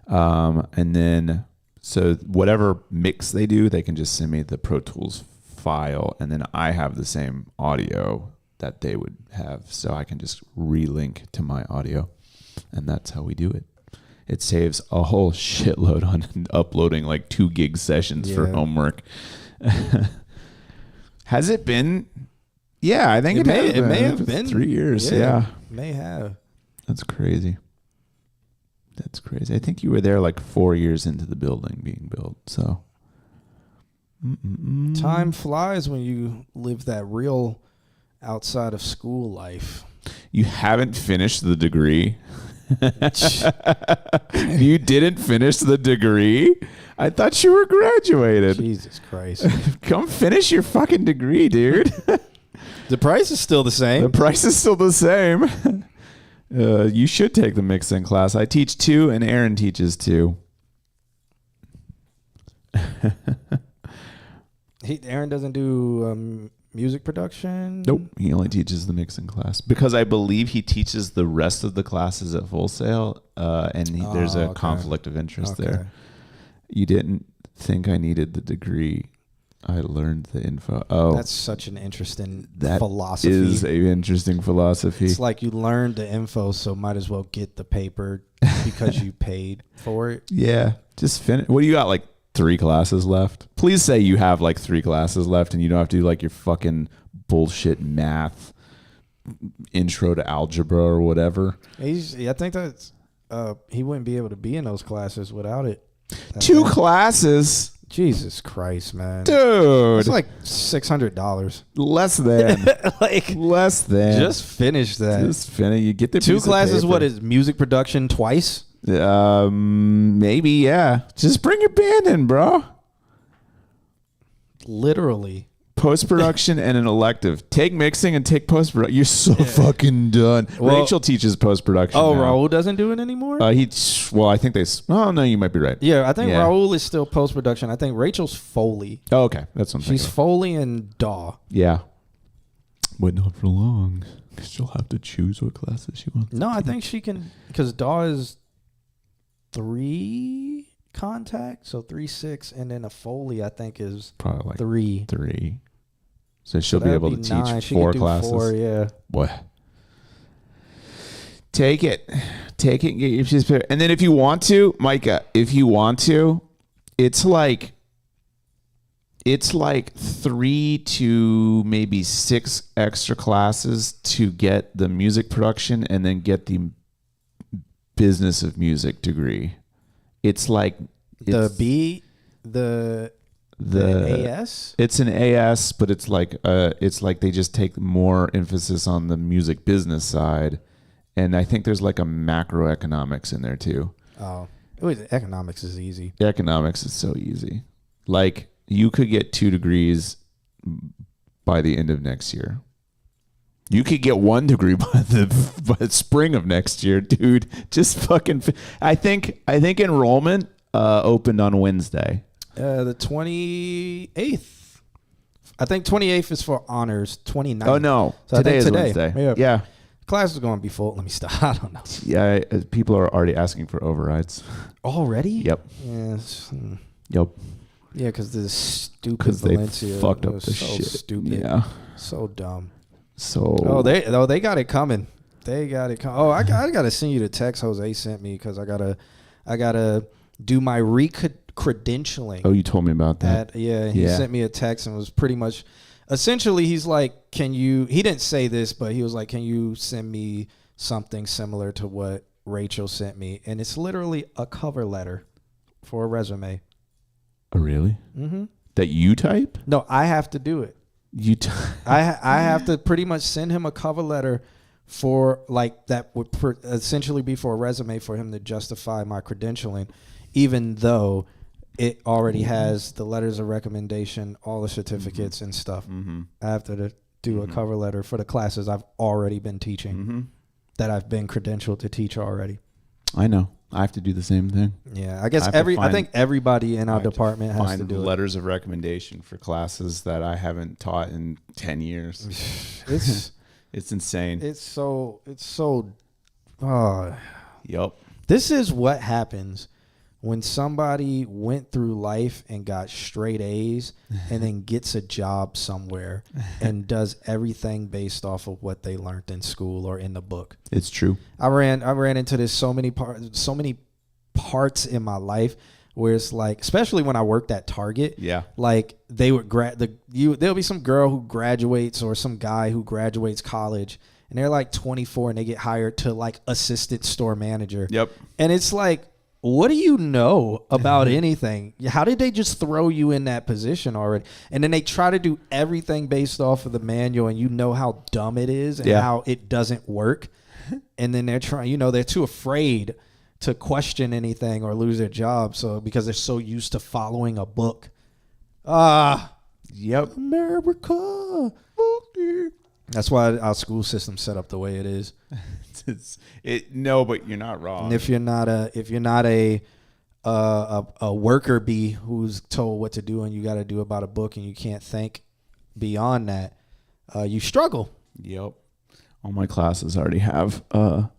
[SPEAKER 2] And then, so whatever mix they do, they can just send me the Pro Tools file, and then I have the same audio that they would have, so I can just relink to my audio, and that's how we do it. It saves a whole shitload on uploading like 2 gig sessions for homework. Has it been? Yeah, I think it may have been 3 years. Yeah,
[SPEAKER 1] may have.
[SPEAKER 2] That's crazy. That's crazy. I think you were there like 4 years into the building being built. So
[SPEAKER 1] time flies when you live that real outside of school life.
[SPEAKER 2] You haven't finished the degree. You didn't finish the degree? I thought you were graduated.
[SPEAKER 1] Jesus Christ.
[SPEAKER 2] Come finish your fucking degree, dude.
[SPEAKER 1] The price is still the same.
[SPEAKER 2] The price is still the same. You should take the mixing class. I teach 2 and Aaron teaches 2.
[SPEAKER 1] Aaron doesn't do music production?
[SPEAKER 2] Nope. He only teaches the mixing class because I believe he teaches the rest of the classes at Full Sail, and there's a conflict of interest there. You didn't think I needed the degree. I learned the info. Oh,
[SPEAKER 1] that's such an interesting philosophy.
[SPEAKER 2] That is an interesting philosophy.
[SPEAKER 1] It's like you learned the info, so might as well get the paper because you paid for it.
[SPEAKER 2] Yeah. Just finish. What do you got, like 3 classes left? Please say you have like 3 classes left and you don't have to do like your fucking bullshit math intro to algebra or whatever.
[SPEAKER 1] I think that's he wouldn't be able to be in those classes without it.
[SPEAKER 2] 2 classes?
[SPEAKER 1] Jesus Christ, man.
[SPEAKER 2] Dude.
[SPEAKER 1] It's like $600.
[SPEAKER 2] Less than.
[SPEAKER 1] Like
[SPEAKER 2] less than.
[SPEAKER 1] Just finish that.
[SPEAKER 2] Just finish. You get the
[SPEAKER 1] 2 classes, what is music production twice?
[SPEAKER 2] Maybe, yeah. Just bring your band in, bro.
[SPEAKER 1] Literally.
[SPEAKER 2] Post-production and an elective. Take mixing and take post-production. You're so fucking done.
[SPEAKER 1] Well,
[SPEAKER 2] Rachel teaches post-production
[SPEAKER 1] now.
[SPEAKER 2] Raul
[SPEAKER 1] doesn't do it anymore?
[SPEAKER 2] I think they... Oh, no, you might be right.
[SPEAKER 1] Yeah, I think Raul is still post-production. I think Rachel's Foley.
[SPEAKER 2] Oh, okay. That's what I'm
[SPEAKER 1] She's Foley and DAW.
[SPEAKER 2] Yeah. But not for long. She'll have to choose what classes she wants.
[SPEAKER 1] No, I think she can... Because DAW is 3 contacts, so 3, 6, and then a Foley, I think, is
[SPEAKER 2] probably like
[SPEAKER 1] 3.
[SPEAKER 2] 3. So she'll be able to teach 4 classes.
[SPEAKER 1] 4, yeah.
[SPEAKER 2] Boy. Take it and get your spirit. And then if you want to, Micah, it's like 3 to maybe 6 extra classes to get the music production and then get the business of music degree. It's like
[SPEAKER 1] the AS?
[SPEAKER 2] It's an AS, but it's like they just take more emphasis on the music business side, and I think there's like a macroeconomics in there too.
[SPEAKER 1] Oh, economics is easy.
[SPEAKER 2] Economics is so easy. Like you could get 2 degrees by the end of next year. You could get 1 degree by the spring of next year, dude. Just fucking. I think enrollment opened on Wednesday.
[SPEAKER 1] The 28th. I think 28th is for honors. 29th.
[SPEAKER 2] Oh no, so today is Wednesday. Yeah.
[SPEAKER 1] Class is going to be full. Let me stop. I don't know.
[SPEAKER 2] Yeah, people are already asking for overrides.
[SPEAKER 1] Already?
[SPEAKER 2] Yep.
[SPEAKER 1] Yes.
[SPEAKER 2] Yep.
[SPEAKER 1] Yeah, because this stupid Valencia
[SPEAKER 2] they fucked up the shit.
[SPEAKER 1] Stupid.
[SPEAKER 2] Yeah.
[SPEAKER 1] So dumb.
[SPEAKER 2] So.
[SPEAKER 1] They got it coming. They got it coming. Oh, I gotta send you the text Jose sent me because I gotta do my credentialing.
[SPEAKER 2] Oh, you told me about that.
[SPEAKER 1] He sent me a text and was pretty much, essentially, he's like, he didn't say this, but he was like, can you send me something similar to what Rachel sent me? And it's literally a cover letter for a resume.
[SPEAKER 2] Oh, really?
[SPEAKER 1] Mm-hmm.
[SPEAKER 2] That you type?
[SPEAKER 1] No, I have to do it. I have to pretty much send him a cover letter for like that would essentially be for a resume for him to justify my credentialing, even though it already has the letters of recommendation, all the certificates and stuff.
[SPEAKER 2] Mm-hmm.
[SPEAKER 1] I have to do a cover letter for the classes I've already been teaching, that I've been credentialed to teach already.
[SPEAKER 2] I know. I have to do the same thing.
[SPEAKER 1] Yeah, I guess I think everybody in our department has to do
[SPEAKER 2] letters of recommendation for classes that I haven't taught in 10 years. It's insane.
[SPEAKER 1] It's so
[SPEAKER 2] Yep.
[SPEAKER 1] This is what happens when somebody went through life and got straight A's and then gets a job somewhere and does everything based off of what they learned in school or in the book.
[SPEAKER 2] It's true.
[SPEAKER 1] I ran into this so many parts in my life where it's like, especially when I worked at Target.
[SPEAKER 2] Yeah.
[SPEAKER 1] Like they would there'll be some girl who graduates or some guy who graduates college and they're like 24 and they get hired to like assistant store manager.
[SPEAKER 2] Yep.
[SPEAKER 1] And it's like, what do you know about anything? How did they just throw you in that position already? And then they try to do everything based off of the manual, and you know how dumb it is and how it doesn't work. And then they're trying, they're too afraid to question anything or lose their job. So because they're so used to following a book.
[SPEAKER 2] Yep.
[SPEAKER 1] America. That's why our school system's set up the way it is.
[SPEAKER 2] No, but you're not wrong.
[SPEAKER 1] And if you're not a worker bee who's told what to do and you got to do about a book and you can't think beyond that, you struggle.
[SPEAKER 2] Yep. All my classes already have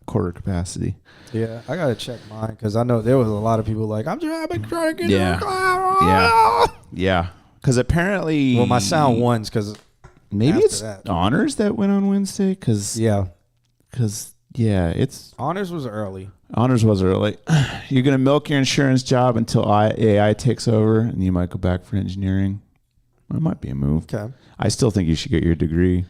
[SPEAKER 2] quarter capacity.
[SPEAKER 1] Yeah, I gotta check mine because I know there was a lot of people like, I've been trying to get
[SPEAKER 2] Yeah.
[SPEAKER 1] in the class.
[SPEAKER 2] Yeah. Because apparently,
[SPEAKER 1] Well, my sound ones because
[SPEAKER 2] maybe
[SPEAKER 1] after
[SPEAKER 2] it's
[SPEAKER 1] that.
[SPEAKER 2] honors that went on Wednesday. Because it's
[SPEAKER 1] honors was early.
[SPEAKER 2] honors was early. You're gonna milk your insurance job until AI takes over, and you might go back for engineering. Well, it might be a move.
[SPEAKER 1] Okay.
[SPEAKER 2] I still think you should get your degree.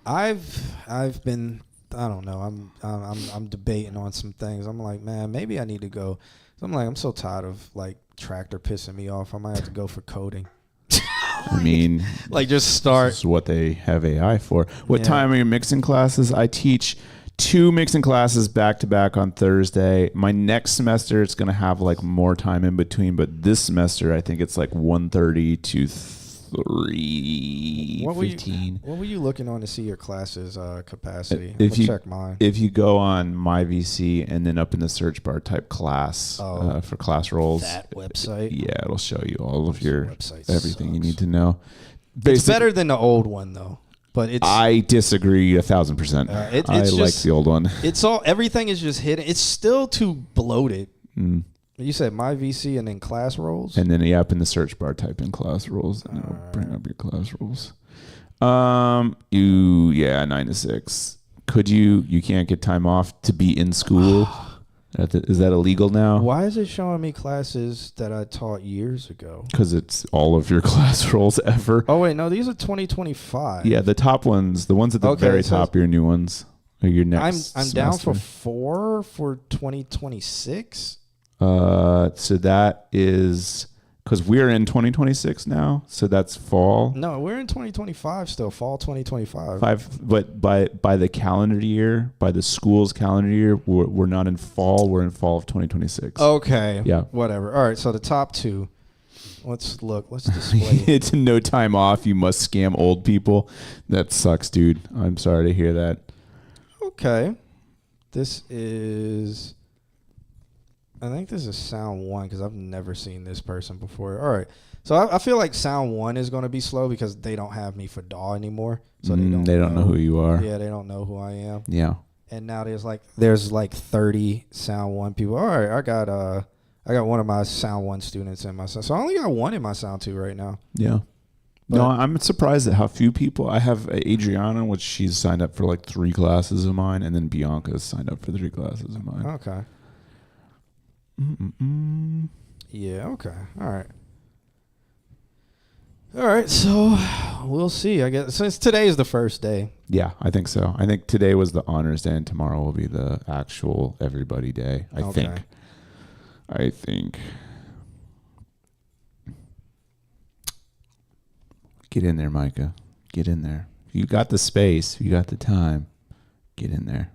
[SPEAKER 1] I've been, I don't know. I'm debating on some things. I'm like, man, maybe I need to go. I'm so tired of like tractor pissing me off. I might have to go for coding.
[SPEAKER 2] I mean,
[SPEAKER 1] Like just start.
[SPEAKER 2] this is what they have AI for. What
[SPEAKER 1] Yeah.
[SPEAKER 2] time are your mixing classes? I teach 2 mixing classes back to back on Thursday. My next semester, it's going to have like more time in between, but this semester, I think it's like 1:30 to 3:15.
[SPEAKER 1] What were you looking on to see your classes capacity?
[SPEAKER 2] If
[SPEAKER 1] I'll
[SPEAKER 2] you-
[SPEAKER 1] check mine.
[SPEAKER 2] If you go on MyVC and then up in the search bar, type class for class roles.
[SPEAKER 1] That website.
[SPEAKER 2] Yeah, it'll show you all of your
[SPEAKER 1] Website
[SPEAKER 2] everything you
[SPEAKER 1] sucks.
[SPEAKER 2] need to know.
[SPEAKER 1] It's better than the old one though, but it's
[SPEAKER 2] I disagree 1,000%.
[SPEAKER 1] it's
[SPEAKER 2] I like
[SPEAKER 1] just-
[SPEAKER 2] the old one.
[SPEAKER 1] it's all everything is just hidden. It's still too bloated.
[SPEAKER 2] Mm.
[SPEAKER 1] You said my VC and then class roles.
[SPEAKER 2] And then up in the search bar, type in class rules, and it'll bring up your class rules. 9 to 6. Could you can't get time off to be in school? Is that illegal now?
[SPEAKER 1] Why is it showing me classes that I taught years ago?
[SPEAKER 2] Because it's all of your class roles ever.
[SPEAKER 1] Oh wait, no, these are 2025.
[SPEAKER 2] Yeah, the top ones, the ones at the
[SPEAKER 1] Okay,
[SPEAKER 2] very
[SPEAKER 1] it says-
[SPEAKER 2] top, are your new ones. Or your next.
[SPEAKER 1] I'm down for
[SPEAKER 2] semester.
[SPEAKER 1] 4 for 2026.
[SPEAKER 2] So that is because we're in 2026 now. So that's fall.
[SPEAKER 1] No, we're in 2025 still, fall 2025.
[SPEAKER 2] But by the calendar year, by the school's calendar year, we're not in fall. We're in fall of 2026.
[SPEAKER 1] Okay.
[SPEAKER 2] Yeah.
[SPEAKER 1] Whatever. All right. So the top 2. Let's look. Let's display.
[SPEAKER 2] It's no time off. You must scam old people. That sucks, dude. I'm sorry to hear that.
[SPEAKER 1] Okay. This is. I think this is Sound 1 because I've never seen this person before. All right. So I feel like Sound 1 is going to be slow because they don't have me for DAW anymore. So
[SPEAKER 2] they don't know who you are.
[SPEAKER 1] Yeah, they don't know who I am.
[SPEAKER 2] Yeah.
[SPEAKER 1] And now there's like 30 Sound 1 people. All right, I got one of my Sound 1 students in my Sound. So I only got one in my Sound 2 right now.
[SPEAKER 2] Yeah.
[SPEAKER 1] But-
[SPEAKER 2] No, I'm surprised at how few people. I have Adriana, which she's signed up for like 3 classes of mine, and then Bianca's signed up for 3 classes of mine.
[SPEAKER 1] Okay.
[SPEAKER 2] Mm-mm-mm.
[SPEAKER 1] Yeah, okay. All right. All right, so we'll see. I guess since today is the first day.
[SPEAKER 2] Yeah, I think so. I think today was the honors day, and tomorrow will be the actual everybody day. I think. Get in there, Micah. Get in there. You got the space. You got the time. Get in there.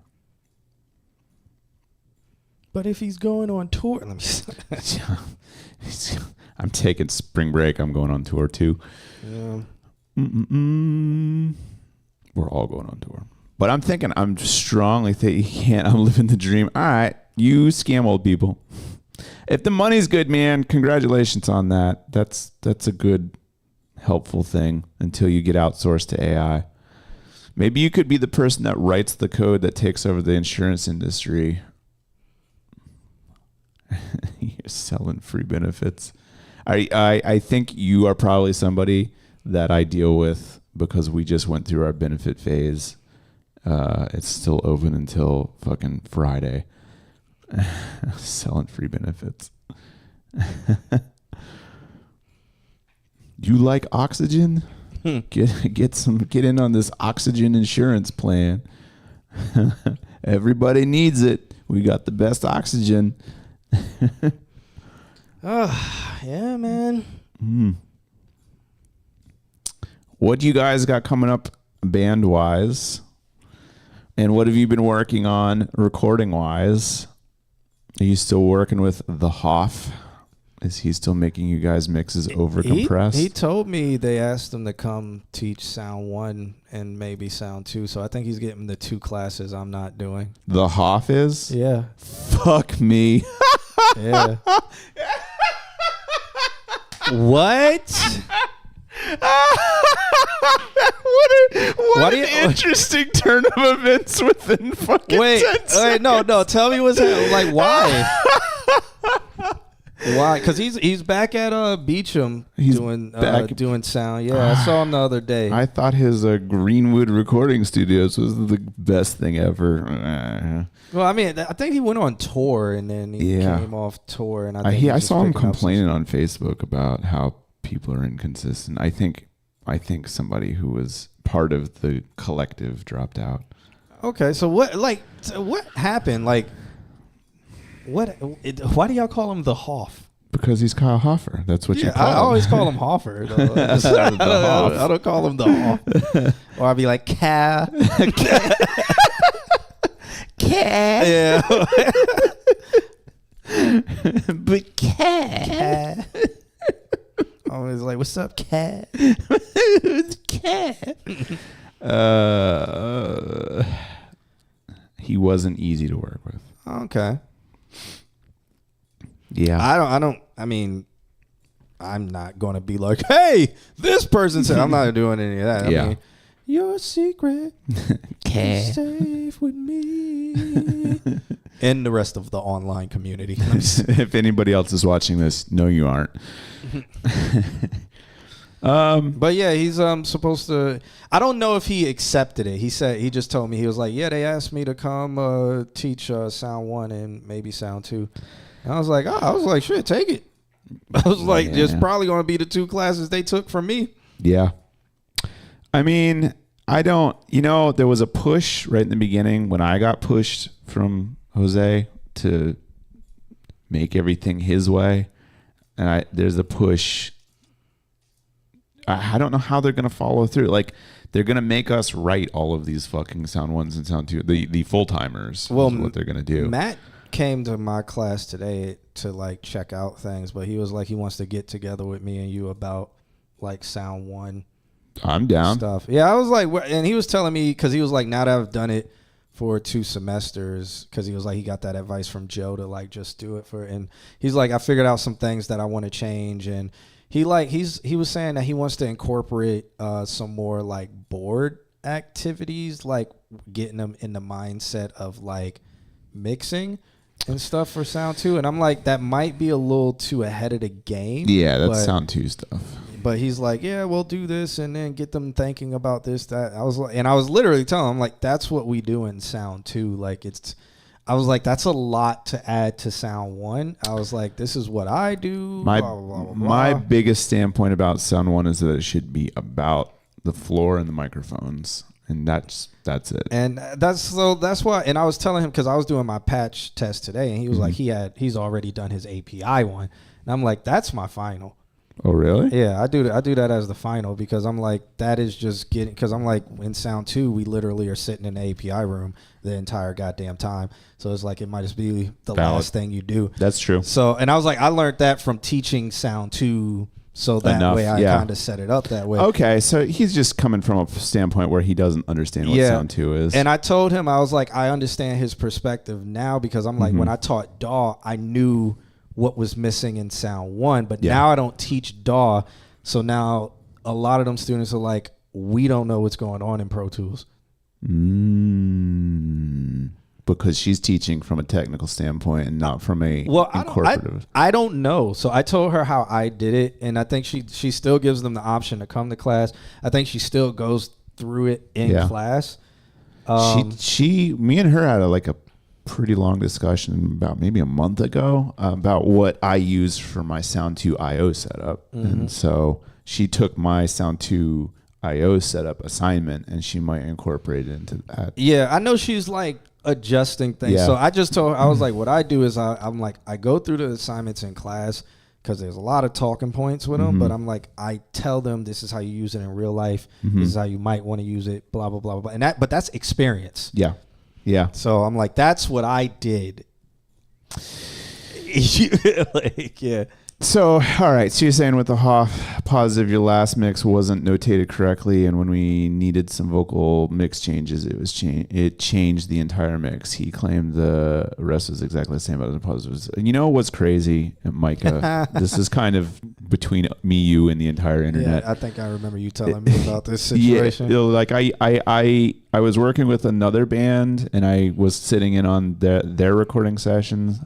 [SPEAKER 1] But if he's going on tour, let me
[SPEAKER 2] I'm taking spring break. I'm going on tour too.
[SPEAKER 1] Yeah.
[SPEAKER 2] We're all going on tour. But I'm thinking, I'm strongly thinking, I'm living the dream. All right, you scam old people. If the money's good, man, congratulations on that. That's a good, helpful thing until you get outsourced to AI. Maybe you could be the person that writes the code that takes over the insurance industry. selling free benefits. I think you are probably somebody that I deal with because we just went through our benefit phase. It's still open until fucking Friday. Selling free benefits. You like oxygen? Get in on this oxygen insurance plan. Everybody needs it. We got the best oxygen.
[SPEAKER 1] Yeah, man.
[SPEAKER 2] What do you guys got coming up band wise? And what have you been working on recording wise? Are you still working with the Hoff? Is he still making you guys mixes over compressed?
[SPEAKER 1] He told me they asked him to come teach Sound 1 and maybe Sound 2. So I think he's getting the 2 classes I'm not doing.
[SPEAKER 2] The Hoff is?
[SPEAKER 1] Yeah.
[SPEAKER 2] Fuck me.
[SPEAKER 1] Yeah. What?
[SPEAKER 2] what an interesting turn of events within fucking 10 seconds.
[SPEAKER 1] Wait, no. Tell me what's happening. Like, why? Why? Because he's back at Beecham doing sound. Yeah, I saw him the other day.
[SPEAKER 2] I thought his Greenwood Recording Studios was the best thing ever.
[SPEAKER 1] Well, I mean, I think he went on tour and then he came off tour, and
[SPEAKER 2] I saw him complaining on Facebook about how people are inconsistent. I think somebody who was part of the collective dropped out.
[SPEAKER 1] Okay, so what happened? Like, why do y'all call him the Hoff?
[SPEAKER 2] Because he's Kyle Hoffer. That's what you call him.
[SPEAKER 1] I always call him Hoffer. I don't call him the Hoff. Or I'll be like, Cat. Yeah.
[SPEAKER 2] But Cat.
[SPEAKER 1] I was like, what's up, Cat?
[SPEAKER 2] Cat. He wasn't easy to work with.
[SPEAKER 1] Okay.
[SPEAKER 2] Yeah.
[SPEAKER 1] I mean, I'm not going to be like, hey, this person said, I'm not doing any of that. I mean, your secret is safe with me. And the rest of the online community.
[SPEAKER 2] If anybody else is watching this, no, you aren't.
[SPEAKER 1] But yeah, he's supposed to. I don't know if he accepted it. He just told me, he was like, yeah, they asked me to come teach Sound 1 and maybe Sound 2. And I was like, shit, take it. I was like, it's probably going to be the 2 classes they took from me.
[SPEAKER 2] Yeah. I mean, there was a push right in the beginning when I got pushed from Jose to make everything his way. And there's a push. I don't know how they're going to follow through. Like, they're going to make us write all of these fucking Sound 1s and Sound 2, the full-timers. Well, what they're going to do.
[SPEAKER 1] Matt came to my class today to like check out things, but he was like, he wants to get together with me and you about like Sound 1.
[SPEAKER 2] I'm down.
[SPEAKER 1] Stuff. Yeah, I was like, and he was telling me, because he was like, now that I've done it for 2 semesters, because he was like, he got that advice from Joe to like just do it and he's like, I figured out some things that I want to change, and he was saying that he wants to incorporate some more like board activities, like getting them in the mindset of like mixing and stuff for Sound 2, and I'm like, that might be a little too ahead of the game.
[SPEAKER 2] Yeah, that's Sound 2 stuff.
[SPEAKER 1] But he's like, yeah, we'll do this and then get them thinking about this, that. I was literally telling him, like, that's what we do in Sound 2. Like, I was like, that's a lot to add to Sound 1. I was like, this is what I do.
[SPEAKER 2] My biggest standpoint about Sound 1 is that it should be about the floor and the microphones. And that's it. And
[SPEAKER 1] that's why. And I was telling him, because I was doing my patch test today, and he was like, he's already done his API one, and I'm like, that's my final.
[SPEAKER 2] Oh really?
[SPEAKER 1] Yeah, I do that as the final, because I'm like, that is just getting, because I'm like, in Sound 2 we literally are sitting in the API room the entire goddamn time, so it's like it might just be the last thing you do.
[SPEAKER 2] That's true.
[SPEAKER 1] So, and I was like, I learned that from teaching Sound 2. So that way I kind of set it up that way.
[SPEAKER 2] Okay, so he's just coming from a standpoint where he doesn't understand what Sound 2 is.
[SPEAKER 1] And I told him, I was like, I understand his perspective now, because I'm like, when I taught DAW, I knew what was missing in Sound 1, but now I don't teach DAW. So now a lot of them students are like, we don't know what's going on in Pro Tools.
[SPEAKER 2] because she's teaching from a technical standpoint and not from a
[SPEAKER 1] Well,
[SPEAKER 2] incorporative.
[SPEAKER 1] I don't know. So I told her how I did it, and I think she still gives them the option to come to class. I think she still goes through it in class.
[SPEAKER 2] Me and her had a pretty long discussion about maybe a month ago about what I use for my Sound 2 IO setup. And so she took my Sound 2 IO setup assignment and she might incorporate it into that.
[SPEAKER 1] Yeah, I know she's like adjusting things.
[SPEAKER 2] Yeah.
[SPEAKER 1] So I just told her, I was like, what I do is I'm like, I go through the assignments in class because there's a lot of talking points with them, but I'm like, I tell them this is how you use it in real life. This is how you might want to use it, blah, blah, blah, blah. But that's experience.
[SPEAKER 2] Yeah. Yeah.
[SPEAKER 1] So I'm like, that's what I did. Yeah.
[SPEAKER 2] So, all right. So you're saying with the Hoff positive, your last mix wasn't notated correctly, and when we needed some vocal mix changes, it changed the entire mix. He claimed the rest was exactly the same, but the positives. You know what's crazy, Micah? This is kind of between me, you, and the entire internet.
[SPEAKER 1] Yeah, I think I remember you telling me about this situation.
[SPEAKER 2] Yeah, like I was working with another band, and I was sitting in on their recording sessions.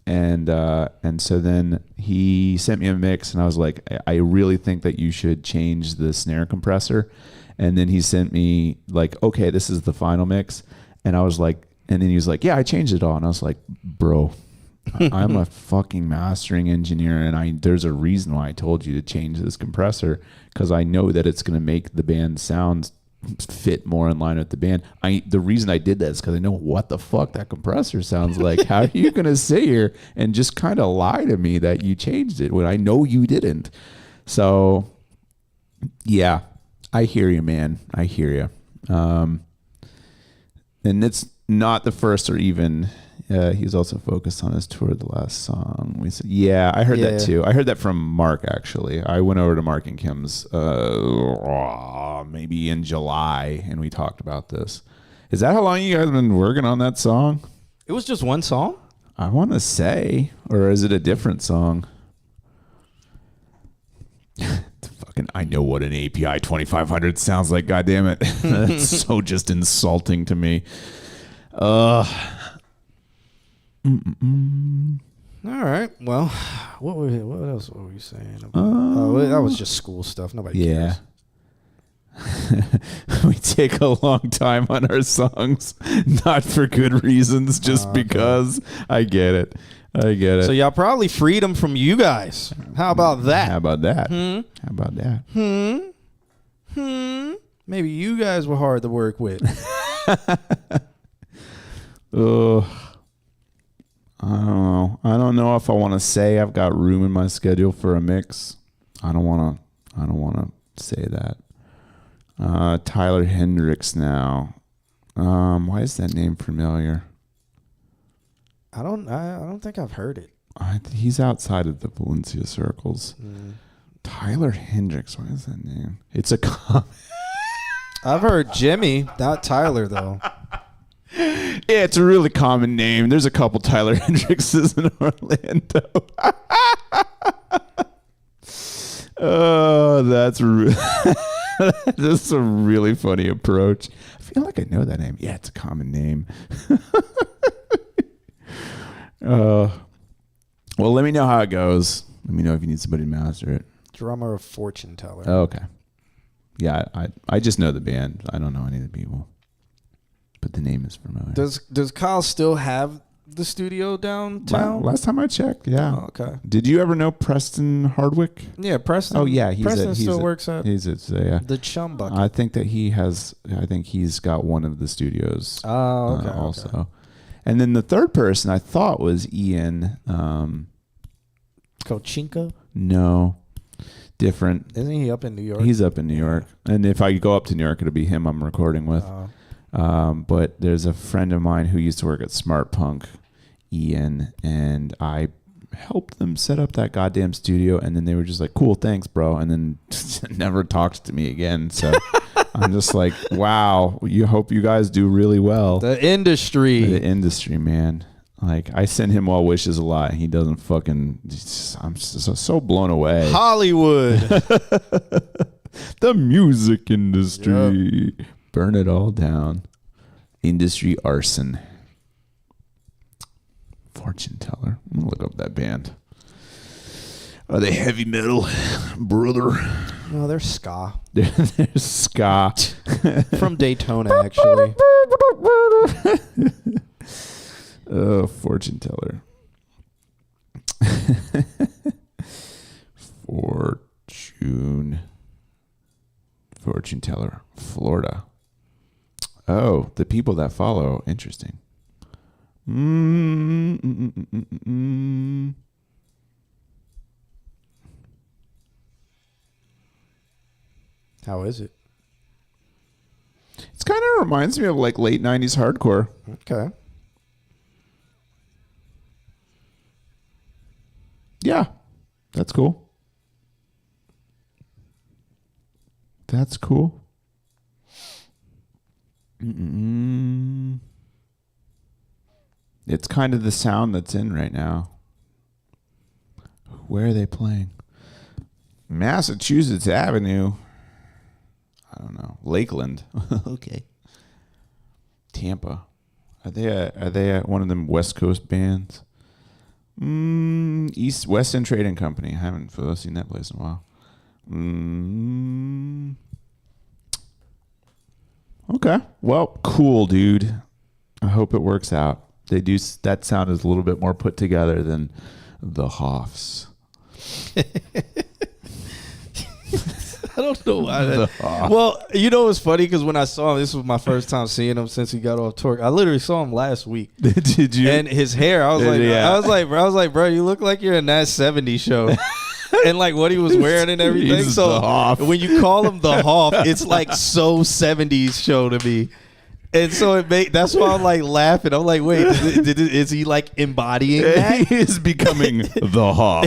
[SPEAKER 2] And so then he sent me a mix, and I was like, I really think that you should change the snare compressor. And then he sent me like, okay, this is the final mix. And I was like, and then he was like, yeah, I changed it all. And I was like, bro, I'm a fucking mastering engineer, and there's a reason why I told you to change this compressor, because I know that it's going to make the band sound fit more in line with the band. The reason I did that is because I know what the fuck that compressor sounds like. How are you gonna sit here and just kind of lie to me that you changed it when I know you didn't? So yeah, I hear you, man. I hear you. And it's not the first or even. He's also focused on his tour. The last song we said, yeah, I heard that too. I heard that from Mark, actually. I went over to Mark and Kim's maybe in July, and we talked about this. Is that how long you guys have been working on that song?
[SPEAKER 1] It was just one song?
[SPEAKER 2] I want to say, or is it a different song? Fucking, I know what an API 2500 sounds like. God damn it, that's so just insulting to me. All
[SPEAKER 1] right. Well, what else were we saying? That was just school stuff. Nobody cares.
[SPEAKER 2] We take a long time on our songs, not for good reasons, just because. I get it.
[SPEAKER 1] So y'all probably freed them from you guys. How about that?
[SPEAKER 2] How about that? How about that?
[SPEAKER 1] Maybe you guys were hard to work with.
[SPEAKER 2] I don't know. I don't know if I want to say I've got room in my schedule for a mix. I don't want to say that. Tyler Hendricks now. Why is that name familiar?
[SPEAKER 1] I don't think I've heard it.
[SPEAKER 2] He's outside of the Valencia circles. Tyler Hendricks. What is that name? It's a
[SPEAKER 1] I've heard Jimmy, not Tyler though.
[SPEAKER 2] Yeah, it's a really common name. There's a couple Tyler Hendrickses in Orlando. Oh, that's a really funny approach. I feel like I know that name. Yeah, it's a common name. Well, let me know how it goes. Let me know if you need somebody to master it.
[SPEAKER 1] Drummer of Fortune Teller.
[SPEAKER 2] Oh, okay. Yeah, I just know the band. I don't know any of the people. But the name is familiar.
[SPEAKER 1] Does Kyle still have the studio downtown?
[SPEAKER 2] Last time I checked, yeah.
[SPEAKER 1] Oh, okay.
[SPEAKER 2] Did you ever know Preston Hardwick?
[SPEAKER 1] Yeah, Preston.
[SPEAKER 2] Oh yeah,
[SPEAKER 1] Preston still works at.
[SPEAKER 2] He's at
[SPEAKER 1] the Chum Bucket.
[SPEAKER 2] I think that he's got one of the studios.
[SPEAKER 1] Oh, okay.
[SPEAKER 2] Also,
[SPEAKER 1] okay.
[SPEAKER 2] And then the third person I thought was Ian.
[SPEAKER 1] Kochinka?
[SPEAKER 2] No, different.
[SPEAKER 1] Isn't he up in New York?
[SPEAKER 2] He's up in New York, and if I go up to New York, it'll be him I'm recording with. But there's a friend of mine who used to work at Smart Punk, Ian, and I helped them set up that goddamn studio, and then they were just like, cool, thanks, bro, and then never talked to me again. So I'm just like, wow, you hope you guys do really well.
[SPEAKER 1] The industry,
[SPEAKER 2] man. Like, I send him well wishes a lot, and he doesn't fucking, I'm so blown away.
[SPEAKER 1] Hollywood.
[SPEAKER 2] The music industry. Yep. Burn it all down. Industry arson. Fortune Teller. I'm gonna look up that band. Are they heavy metal, brother?
[SPEAKER 1] No, they're ska.
[SPEAKER 2] They're ska.
[SPEAKER 1] From Daytona, actually.
[SPEAKER 2] Oh, Fortune Teller. Fortune Teller, Florida. Oh, the people that follow. Interesting.
[SPEAKER 1] How is it?
[SPEAKER 2] It's kind of reminds me of like late 90s hardcore.
[SPEAKER 1] Okay.
[SPEAKER 2] Yeah. That's cool. That's cool. It's kind of the sound that's in right now. Where are they playing? Massachusetts Avenue. I don't know. Lakeland. Okay. Tampa. Are they at one of them West Coast bands? West End Trading Company. I haven't seen that place in a while. Okay. Well, cool, dude. I hope it works out. They do. That sound is a little bit more put together than the Hoffs.
[SPEAKER 1] I don't know why. Well, you know what's funny? Because when I saw him, this was my first time seeing him since he got off tour. I literally saw him last week.
[SPEAKER 2] Did you?
[SPEAKER 1] And his hair, I was like, bro, you look like you're in that '70s show. And like what he was wearing and everything.
[SPEAKER 2] He's
[SPEAKER 1] so
[SPEAKER 2] the Hoff.
[SPEAKER 1] when you call him the Hoff, it's like so '70s show to me. And so that's why I'm like laughing. I'm like, wait, is he like embodying that?
[SPEAKER 2] He is becoming the Hoff.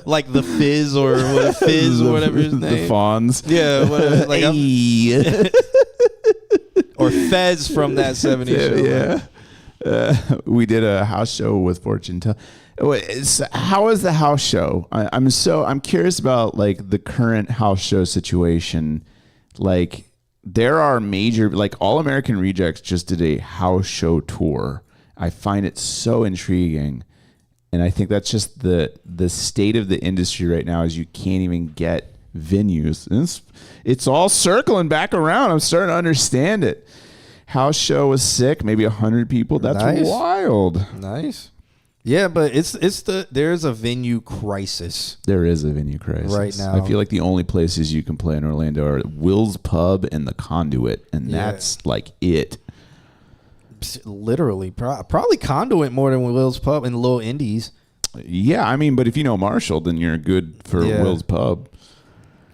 [SPEAKER 1] like the Fizz or what Fizz or whatever his name.
[SPEAKER 2] The Fonz.
[SPEAKER 1] Yeah, whatever. Like or Fez from that '70s show.
[SPEAKER 2] Yeah. We did a house show with Fortune Teller. How is the house show? I'm curious about like the current house show situation. Like there are major, like All American Rejects just did a house show tour. I find it so intriguing. And I think that's just the state of the industry right now is you can't even get venues. And it's all circling back around. I'm starting to understand it. House show was sick, maybe 100 people. That's
[SPEAKER 1] nice.
[SPEAKER 2] Wild.
[SPEAKER 1] Nice. Yeah, but there's a venue crisis.
[SPEAKER 2] There is a venue crisis
[SPEAKER 1] right now.
[SPEAKER 2] I feel like the only places you can play in Orlando are Will's Pub and the Conduit, and that's like it.
[SPEAKER 1] Literally, probably Conduit more than Will's Pub and Little Indies.
[SPEAKER 2] Yeah, I mean, but if you know Marshall, then you're good for Will's Pub.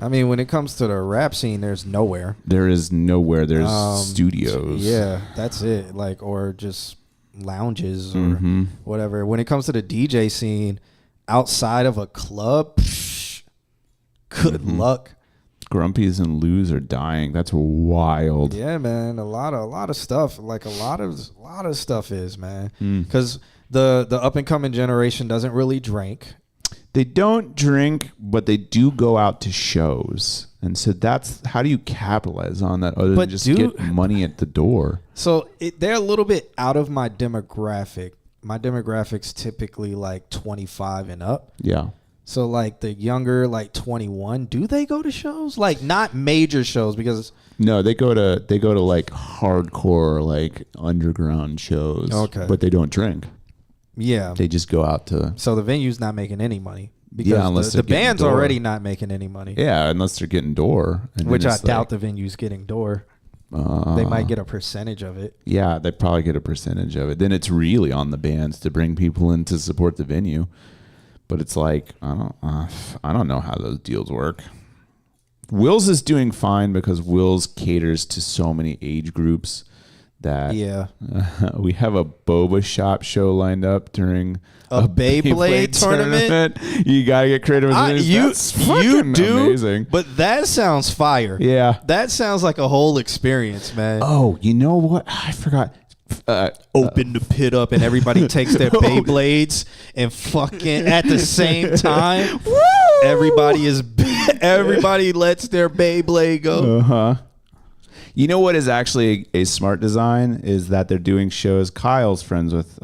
[SPEAKER 1] I mean, when it comes to the rap scene, there's nowhere.
[SPEAKER 2] There is nowhere. There's studios.
[SPEAKER 1] Yeah, that's it. Like, or just lounges or whatever. When it comes to the DJ scene, outside of a club, good luck.
[SPEAKER 2] Grumpies and Lou's are dying. That's wild.
[SPEAKER 1] Yeah, man. A lot of stuff. Like a lot of stuff is, man. Because the up and coming generation doesn't really drink.
[SPEAKER 2] They don't drink, but they do go out to shows. And so that's, how do you capitalize on that other than just get money at the door?
[SPEAKER 1] So they're a little bit out of my demographic. My demographic's typically like 25 and up.
[SPEAKER 2] Yeah.
[SPEAKER 1] So like the younger, like 21, do they go to shows? Like not major shows because...
[SPEAKER 2] No, they go to like hardcore, like underground shows. Okay. But they don't drink.
[SPEAKER 1] Yeah.
[SPEAKER 2] They just go out to...
[SPEAKER 1] So the venue's not making any money. Because the band's already not making any money.
[SPEAKER 2] Yeah, unless they're getting door.
[SPEAKER 1] Which I doubt the venue's getting door. They might get a percentage of it.
[SPEAKER 2] Yeah, they probably get a percentage of it. Then it's really on the bands to bring people in to support the venue. But it's like, I don't know how those deals work. Will's is doing fine because Will's caters to so many age groups that we have a boba shop show lined up during
[SPEAKER 1] a Beyblade tournament.
[SPEAKER 2] You gotta get creative with this.
[SPEAKER 1] You do,
[SPEAKER 2] amazing.
[SPEAKER 1] But that sounds fire.
[SPEAKER 2] Yeah,
[SPEAKER 1] that sounds like a whole experience, man.
[SPEAKER 2] Oh, you know what? I forgot.
[SPEAKER 1] Open the pit up and everybody takes their Beyblades and fucking at the same time. Woo! Everybody lets their Beyblade go.
[SPEAKER 2] You know what is actually a smart design is that they're doing shows. Kyle's friends with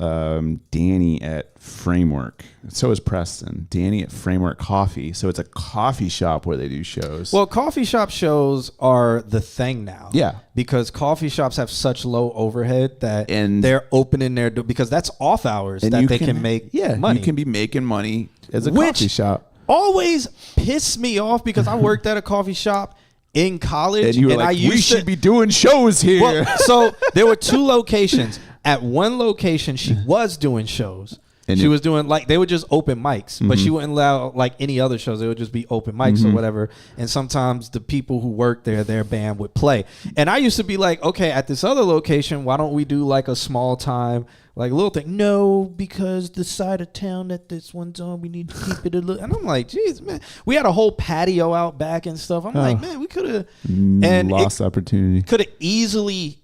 [SPEAKER 2] Danny at Framework. So is Preston. Danny at Framework Coffee. So it's a coffee shop where they do shows.
[SPEAKER 1] Well, coffee shop shows are the thing now.
[SPEAKER 2] Yeah.
[SPEAKER 1] Because coffee shops have such low overhead that
[SPEAKER 2] And-
[SPEAKER 1] they're opening their door because that's off hours that they can make money.
[SPEAKER 2] You can be making money as a
[SPEAKER 1] Which
[SPEAKER 2] coffee shop.
[SPEAKER 1] always piss me off because I worked at a coffee shop in college,
[SPEAKER 2] And you were
[SPEAKER 1] I
[SPEAKER 2] like, we
[SPEAKER 1] used
[SPEAKER 2] should be doing shows here.
[SPEAKER 1] Well, so there were 2 locations. At one location, she was doing shows.
[SPEAKER 2] And
[SPEAKER 1] She
[SPEAKER 2] it-
[SPEAKER 1] was doing they would just open mics, but she wouldn't allow like any other shows. They would just be open mics or whatever. And sometimes the people who worked there, their band would play. And I used to be like, okay, at this other location, why don't we do like a small time, like little thing? No, because the side of town that this one's on, we need to keep it a little. And I'm like, geez, man, we had a whole patio out back and stuff. I'm like, man, we could have, and
[SPEAKER 2] lost opportunity.
[SPEAKER 1] could have easily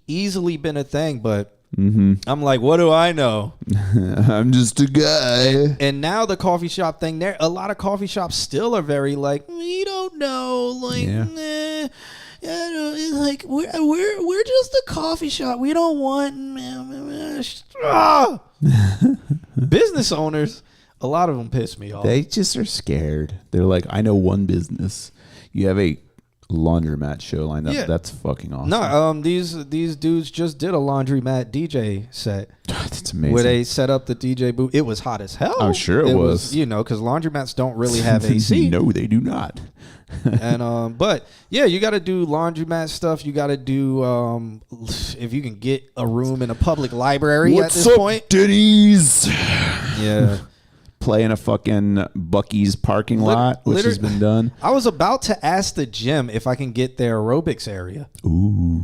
[SPEAKER 1] been a thing, but. I'm like, what do I know?
[SPEAKER 2] I'm just a guy.
[SPEAKER 1] And now the coffee shop thing, there a lot of coffee shops still are very like, we don't know, like,
[SPEAKER 2] Yeah.
[SPEAKER 1] it's like we're just a coffee shop. We don't want business owners. A lot of them piss me off.
[SPEAKER 2] They just are scared. They're like, I know one business. You have a laundromat show lined up.
[SPEAKER 1] Yeah.
[SPEAKER 2] That's fucking awesome.
[SPEAKER 1] No, these dudes just did a laundromat DJ set.
[SPEAKER 2] That's amazing.
[SPEAKER 1] Where they set up the DJ booth. It was hot as hell.
[SPEAKER 2] I'm sure it was.
[SPEAKER 1] Because laundromats don't really have AC.
[SPEAKER 2] No, they do not.
[SPEAKER 1] And but yeah, you got to do laundromat stuff. You got to do if you can get a room in a public library at this point.
[SPEAKER 2] Denny's?
[SPEAKER 1] Yeah.
[SPEAKER 2] Play in a fucking Buc-ee's parking lot, which has been done.
[SPEAKER 1] I was about to ask the gym if I can get their aerobics area.
[SPEAKER 2] Ooh,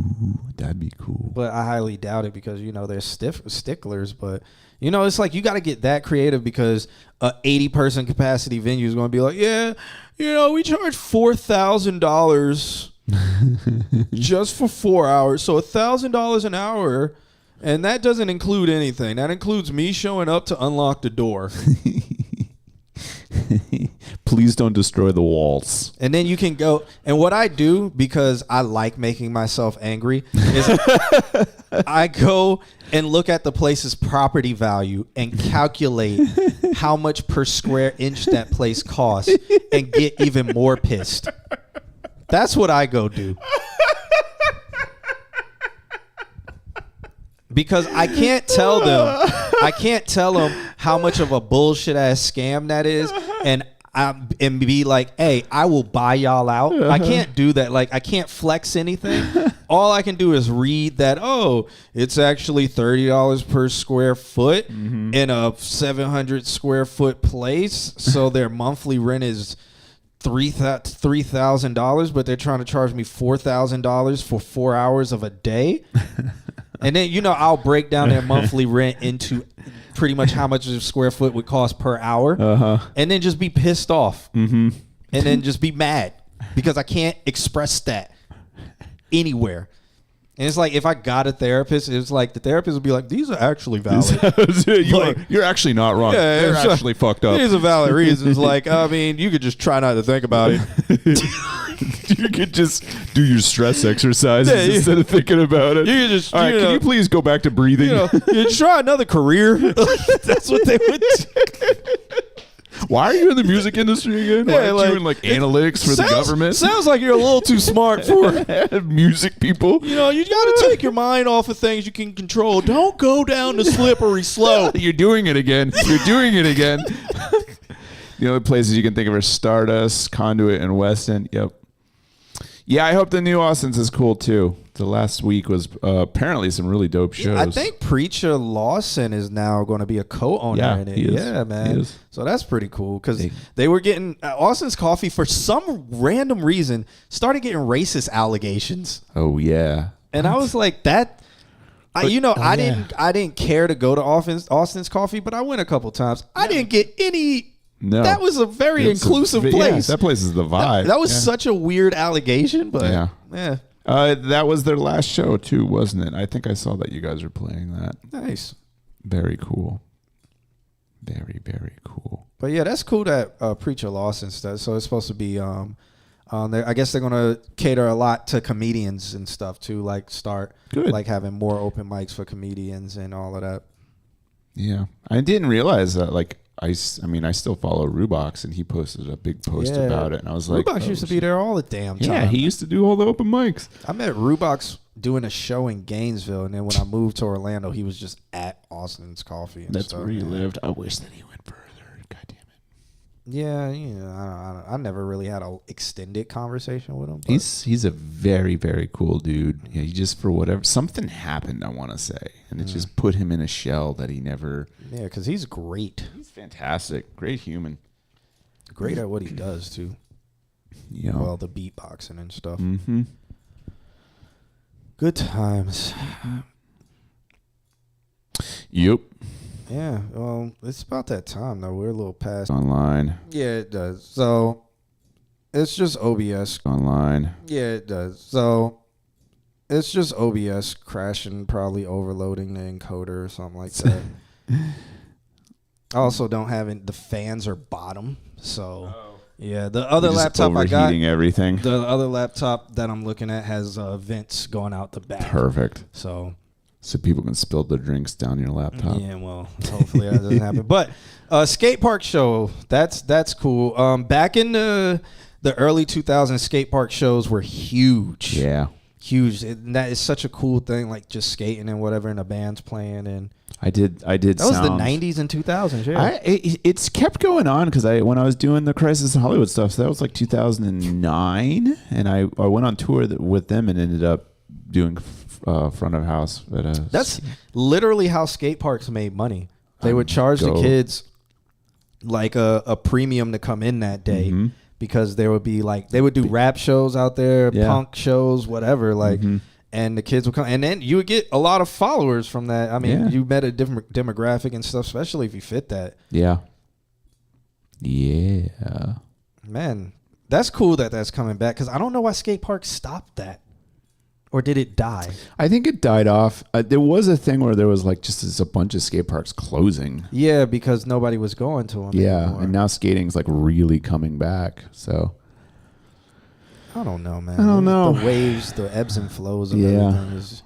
[SPEAKER 2] that'd be cool.
[SPEAKER 1] But I highly doubt it because, they're sticklers. But, it's like you got to get that creative because a 80-person capacity venue is going to be like, yeah, we charge $4,000 just for 4 hours. So $1,000 an hour. And that doesn't include anything. That includes me showing up to unlock the door.
[SPEAKER 2] Please don't destroy the walls.
[SPEAKER 1] And then you can go. And what I do, because I like making myself angry, is I go and look at the place's property value and calculate how much per square inch that place costs and get even more pissed. That's what I go do. Because I can't tell them how much of a bullshit ass scam that is, and be like, hey, I will buy y'all out. I can't do that. Like, I can't flex anything. All I can do is read that, it's actually $30 per square foot in a 700 square foot place. So their monthly rent is $3,000, but they're trying to charge me $4,000 for 4 hours of a day. And then, I'll break down their monthly rent into pretty much how much a square foot would cost per hour. And then just be pissed off. And then just be mad because I can't express that anywhere. And it's like if I got a therapist, it's like the therapist would be like, these are actually valid.
[SPEAKER 2] You're actually not wrong.
[SPEAKER 1] Yeah,
[SPEAKER 2] They're actually fucked up.
[SPEAKER 1] These are valid reasons. Like, you could just try not to think about it.
[SPEAKER 2] You could just do your stress exercises instead of thinking about it.
[SPEAKER 1] You could just,
[SPEAKER 2] all right, can you please go back to breathing?
[SPEAKER 1] You try another career. That's what they would do.
[SPEAKER 2] Why are you in the music industry again? Why aren't you in analytics for the government?
[SPEAKER 1] Sounds like you're a little too smart for
[SPEAKER 2] music people.
[SPEAKER 1] You got to take your mind off of things you can control. Don't go down the slippery slope.
[SPEAKER 2] You're doing it again. The only places you can think of are Stardust, Conduit, and Weston. Yep. Yeah, I hope the new Austin's is cool too. The last week was apparently some really dope shows.
[SPEAKER 1] I think Preacher Lawson is now going to be a co-owner in it.
[SPEAKER 2] He is.
[SPEAKER 1] Yeah, man.
[SPEAKER 2] He is.
[SPEAKER 1] So that's pretty cool because they were getting Austin's Coffee for some random reason started getting racist allegations.
[SPEAKER 2] Oh yeah.
[SPEAKER 1] And I was like that. I didn't care to go to Austin's Coffee, but I went a couple times. I didn't get any.
[SPEAKER 2] No,
[SPEAKER 1] that was a very inclusive place.
[SPEAKER 2] Yeah, that place is the vibe.
[SPEAKER 1] That was such a weird allegation, but yeah.
[SPEAKER 2] That was their last show too, wasn't it? I think I saw that you guys were playing that.
[SPEAKER 1] Nice.
[SPEAKER 2] Very cool. Very, very cool.
[SPEAKER 1] But yeah, that's cool that Preacher Lawson stuff. So it's supposed to be I guess they're gonna cater a lot to comedians and stuff too. Like start
[SPEAKER 2] Good.
[SPEAKER 1] like having more open mics for comedians and all of that.
[SPEAKER 2] Yeah, I didn't realize that. Like, I mean, I still follow Rubox, and he posted a big post about it, and I was like,
[SPEAKER 1] Rubox used to be there all the damn time.
[SPEAKER 2] Yeah, he used to do all the open mics.
[SPEAKER 1] I met Rubox doing a show in Gainesville, and then when I moved to Orlando, he was just at Austin's Coffee. And
[SPEAKER 2] That's
[SPEAKER 1] stuff.
[SPEAKER 2] where he lived. I wish that he went further. God damn it.
[SPEAKER 1] Yeah, I never really had an extended conversation with him. But.
[SPEAKER 2] He's a very, very cool dude. Yeah, he just, for whatever, something happened, I want to say, and it just put him in a shell that he never.
[SPEAKER 1] Yeah, because he's great.
[SPEAKER 2] He's fantastic. Great human.
[SPEAKER 1] Great at what he does too.
[SPEAKER 2] Yeah.
[SPEAKER 1] Well, the beatboxing and stuff.
[SPEAKER 2] Mm-hmm.
[SPEAKER 1] Good times.
[SPEAKER 2] Yep.
[SPEAKER 1] Yeah, well, it's about that time though. We're a little past.
[SPEAKER 2] Online.
[SPEAKER 1] Yeah, it does. So it's just OBS.
[SPEAKER 2] Online.
[SPEAKER 1] Yeah, it does. So it's just OBS crashing, probably overloading the encoder or something like that. I also don't have the fans are bottom, so yeah. The other laptop I got,
[SPEAKER 2] everything.
[SPEAKER 1] the other laptop that I'm looking at has vents going out the back.
[SPEAKER 2] Perfect.
[SPEAKER 1] So
[SPEAKER 2] people can spill their drinks down your laptop.
[SPEAKER 1] yeah, well, hopefully that doesn't happen. But skate park show, that's cool. Back in the early 2000s, skate park shows were huge.
[SPEAKER 2] Yeah.
[SPEAKER 1] Huge. That is such a cool thing, like just skating and whatever, and the band's playing. And
[SPEAKER 2] I did.
[SPEAKER 1] that was the 90s and 2000s. Yeah,
[SPEAKER 2] it's kept going on because when I was doing the Crisis in Hollywood stuff, so that was like 2009, and I went on tour with them and ended up doing front of house.
[SPEAKER 1] That's literally how skate parks made money. They would charge the kids like a premium to come in that day. Mm-hmm. Because there would be like, they would do rap shows out there, punk shows, whatever, like, and the kids would come, and then you would get a lot of followers from that. I mean, you met a different demographic and stuff, especially if you fit that. Yeah. Man, that's cool that that's coming back, because I don't know why skate parks stopped that. Or did it die?
[SPEAKER 2] I think it died off. There was a thing where there was like just a bunch of skate parks closing.
[SPEAKER 1] Yeah, because nobody was going to them anymore.
[SPEAKER 2] And now skating's like really coming back. So
[SPEAKER 1] I don't know, man.
[SPEAKER 2] I don't know.
[SPEAKER 1] The waves, the ebbs and flows of everything is...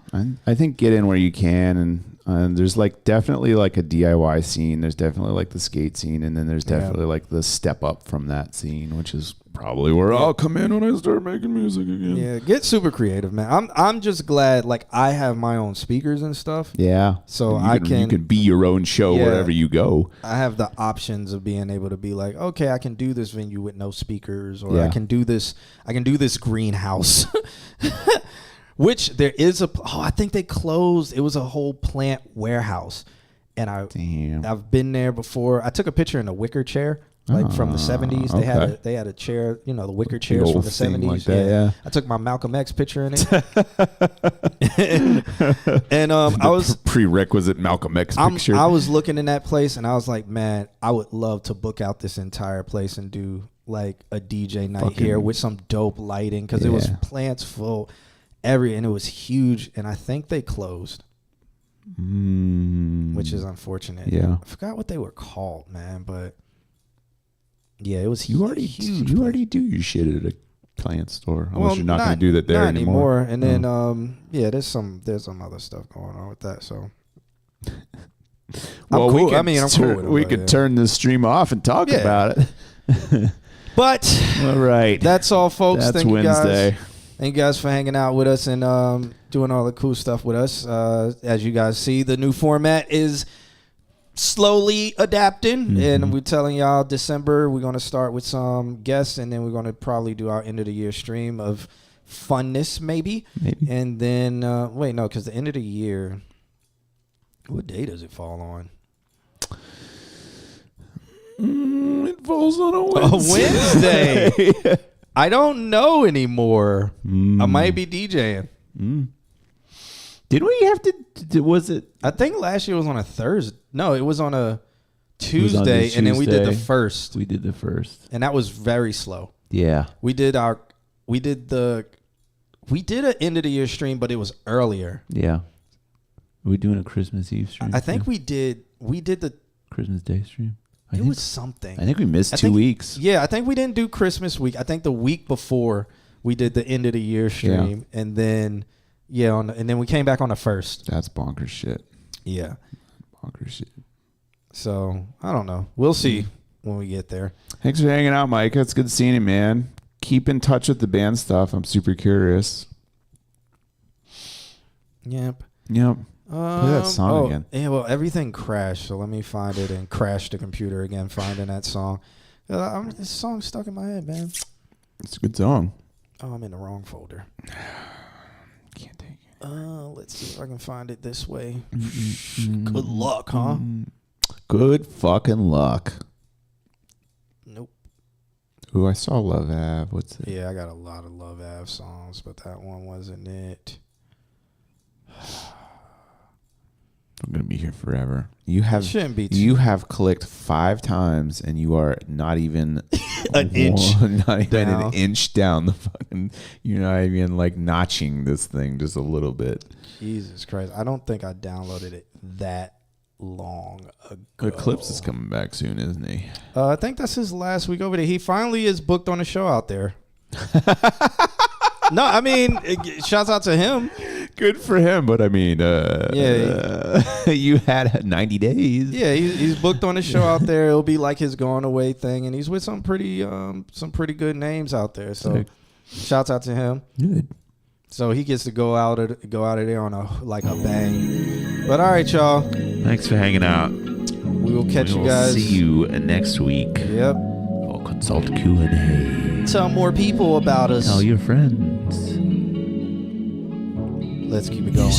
[SPEAKER 2] I think get in where you can, and there's like definitely like a DIY scene. There's definitely like the skate scene, and then there's definitely like the step up from that scene, which is probably where I'll come in when I start making music again.
[SPEAKER 1] Yeah, get super creative, man. I'm just glad like I have my own speakers and stuff.
[SPEAKER 2] Yeah.
[SPEAKER 1] So
[SPEAKER 2] you can be your own show wherever you go.
[SPEAKER 1] I have the options of being able to be like, okay, I can do this venue with no speakers, or I can do this greenhouse. Which there is I think they closed. It was a whole plant warehouse. And I've been there before. I took a picture in a wicker chair. Like from the 70s, they had a chair, the wicker chairs from the 70s.
[SPEAKER 2] Like that,
[SPEAKER 1] I took my Malcolm X picture in it, and I was
[SPEAKER 2] prerequisite Malcolm X picture.
[SPEAKER 1] I was looking in that place, and I was like, man, I would love to book out this entire place and do like a DJ night here with some dope lighting, because it was plants full, and it was huge, and I think they closed. Which is unfortunate.
[SPEAKER 2] Yeah,
[SPEAKER 1] I forgot what they were called, man, but. Yeah, it was
[SPEAKER 2] you already do your shit at a plant store. Unless you're not going to do that there anymore.
[SPEAKER 1] And then there's some other stuff going on with that. So
[SPEAKER 2] well,
[SPEAKER 1] I'm cool with it,
[SPEAKER 2] we could turn this stream off and talk about it.
[SPEAKER 1] But
[SPEAKER 2] all right,
[SPEAKER 1] that's all, folks.
[SPEAKER 2] That's
[SPEAKER 1] Thank
[SPEAKER 2] Wednesday.
[SPEAKER 1] You guys. Thank you guys for hanging out with us and doing all the cool stuff with us. As you guys see, the new format is slowly adapting, and we're telling y'all December we're going to start with some guests, and then we're going to probably do our end of the year stream of funness maybe. And then because the end of the year, what day does it fall on?
[SPEAKER 2] It falls on a Wednesday.
[SPEAKER 1] A Wednesday. I don't know anymore. I might be DJing.
[SPEAKER 2] Did we have to? Was it?
[SPEAKER 1] I think last year was on a Thursday. No, it was on a Tuesday, and then we did the first.
[SPEAKER 2] We did the first,
[SPEAKER 1] and that was very slow.
[SPEAKER 2] Yeah,
[SPEAKER 1] we did an end of the year stream, but it was earlier.
[SPEAKER 2] Yeah, are we doing a Christmas Eve stream?
[SPEAKER 1] I think we did the
[SPEAKER 2] Christmas Day stream.
[SPEAKER 1] It was something.
[SPEAKER 2] I think we missed 2 weeks.
[SPEAKER 1] Yeah, I think we didn't do Christmas week. I think the week before we did the end of the year stream, and then and then we came back on the 1st.
[SPEAKER 2] That's bonkers shit.
[SPEAKER 1] Yeah,
[SPEAKER 2] bonkers shit.
[SPEAKER 1] So I don't know. We'll see when we get there.
[SPEAKER 2] Thanks for hanging out, Micah. It's good seeing you, man. Keep in touch with the band stuff. I'm super curious.
[SPEAKER 1] Yep.
[SPEAKER 2] Play that song again.
[SPEAKER 1] Yeah, well, everything crashed, so let me find it and crash the computer again, finding that song. This song's stuck in my head, man.
[SPEAKER 2] It's a good song.
[SPEAKER 1] Oh, I'm in the wrong folder.
[SPEAKER 2] Can't take it.
[SPEAKER 1] Let's see if I can find it this way. Good luck, huh?
[SPEAKER 2] Good fucking luck.
[SPEAKER 1] Nope.
[SPEAKER 2] Ooh, I saw Love Ave. What's it?
[SPEAKER 1] Yeah, I got a lot of Love Ave songs, but that one wasn't it.
[SPEAKER 2] I'm gonna be here forever.
[SPEAKER 1] It shouldn't be.
[SPEAKER 2] You have clicked 5 times, and you are not even
[SPEAKER 1] an inch
[SPEAKER 2] down the fucking. You're not even like notching this thing just a little bit.
[SPEAKER 1] Jesus Christ! I don't think I downloaded it that long ago.
[SPEAKER 2] Eclipse is coming back soon, isn't he?
[SPEAKER 1] I think that's his last week over there. He finally is booked on a show out there. No, I mean, shouts out to him.
[SPEAKER 2] Good for him, but I mean, you had 90 days.
[SPEAKER 1] Yeah, he's booked on a show out there. It'll be like his going away thing, and he's with some pretty good names out there. So, shouts out to him.
[SPEAKER 2] Good.
[SPEAKER 1] So he gets to go out of there on a bang. But all right, y'all.
[SPEAKER 2] Thanks for hanging out.
[SPEAKER 1] We will catch you guys.
[SPEAKER 2] See you next week.
[SPEAKER 1] Yep.
[SPEAKER 2] Or consult Q&A.
[SPEAKER 1] Tell more people about us.
[SPEAKER 2] Tell your friends.
[SPEAKER 1] Let's keep it going.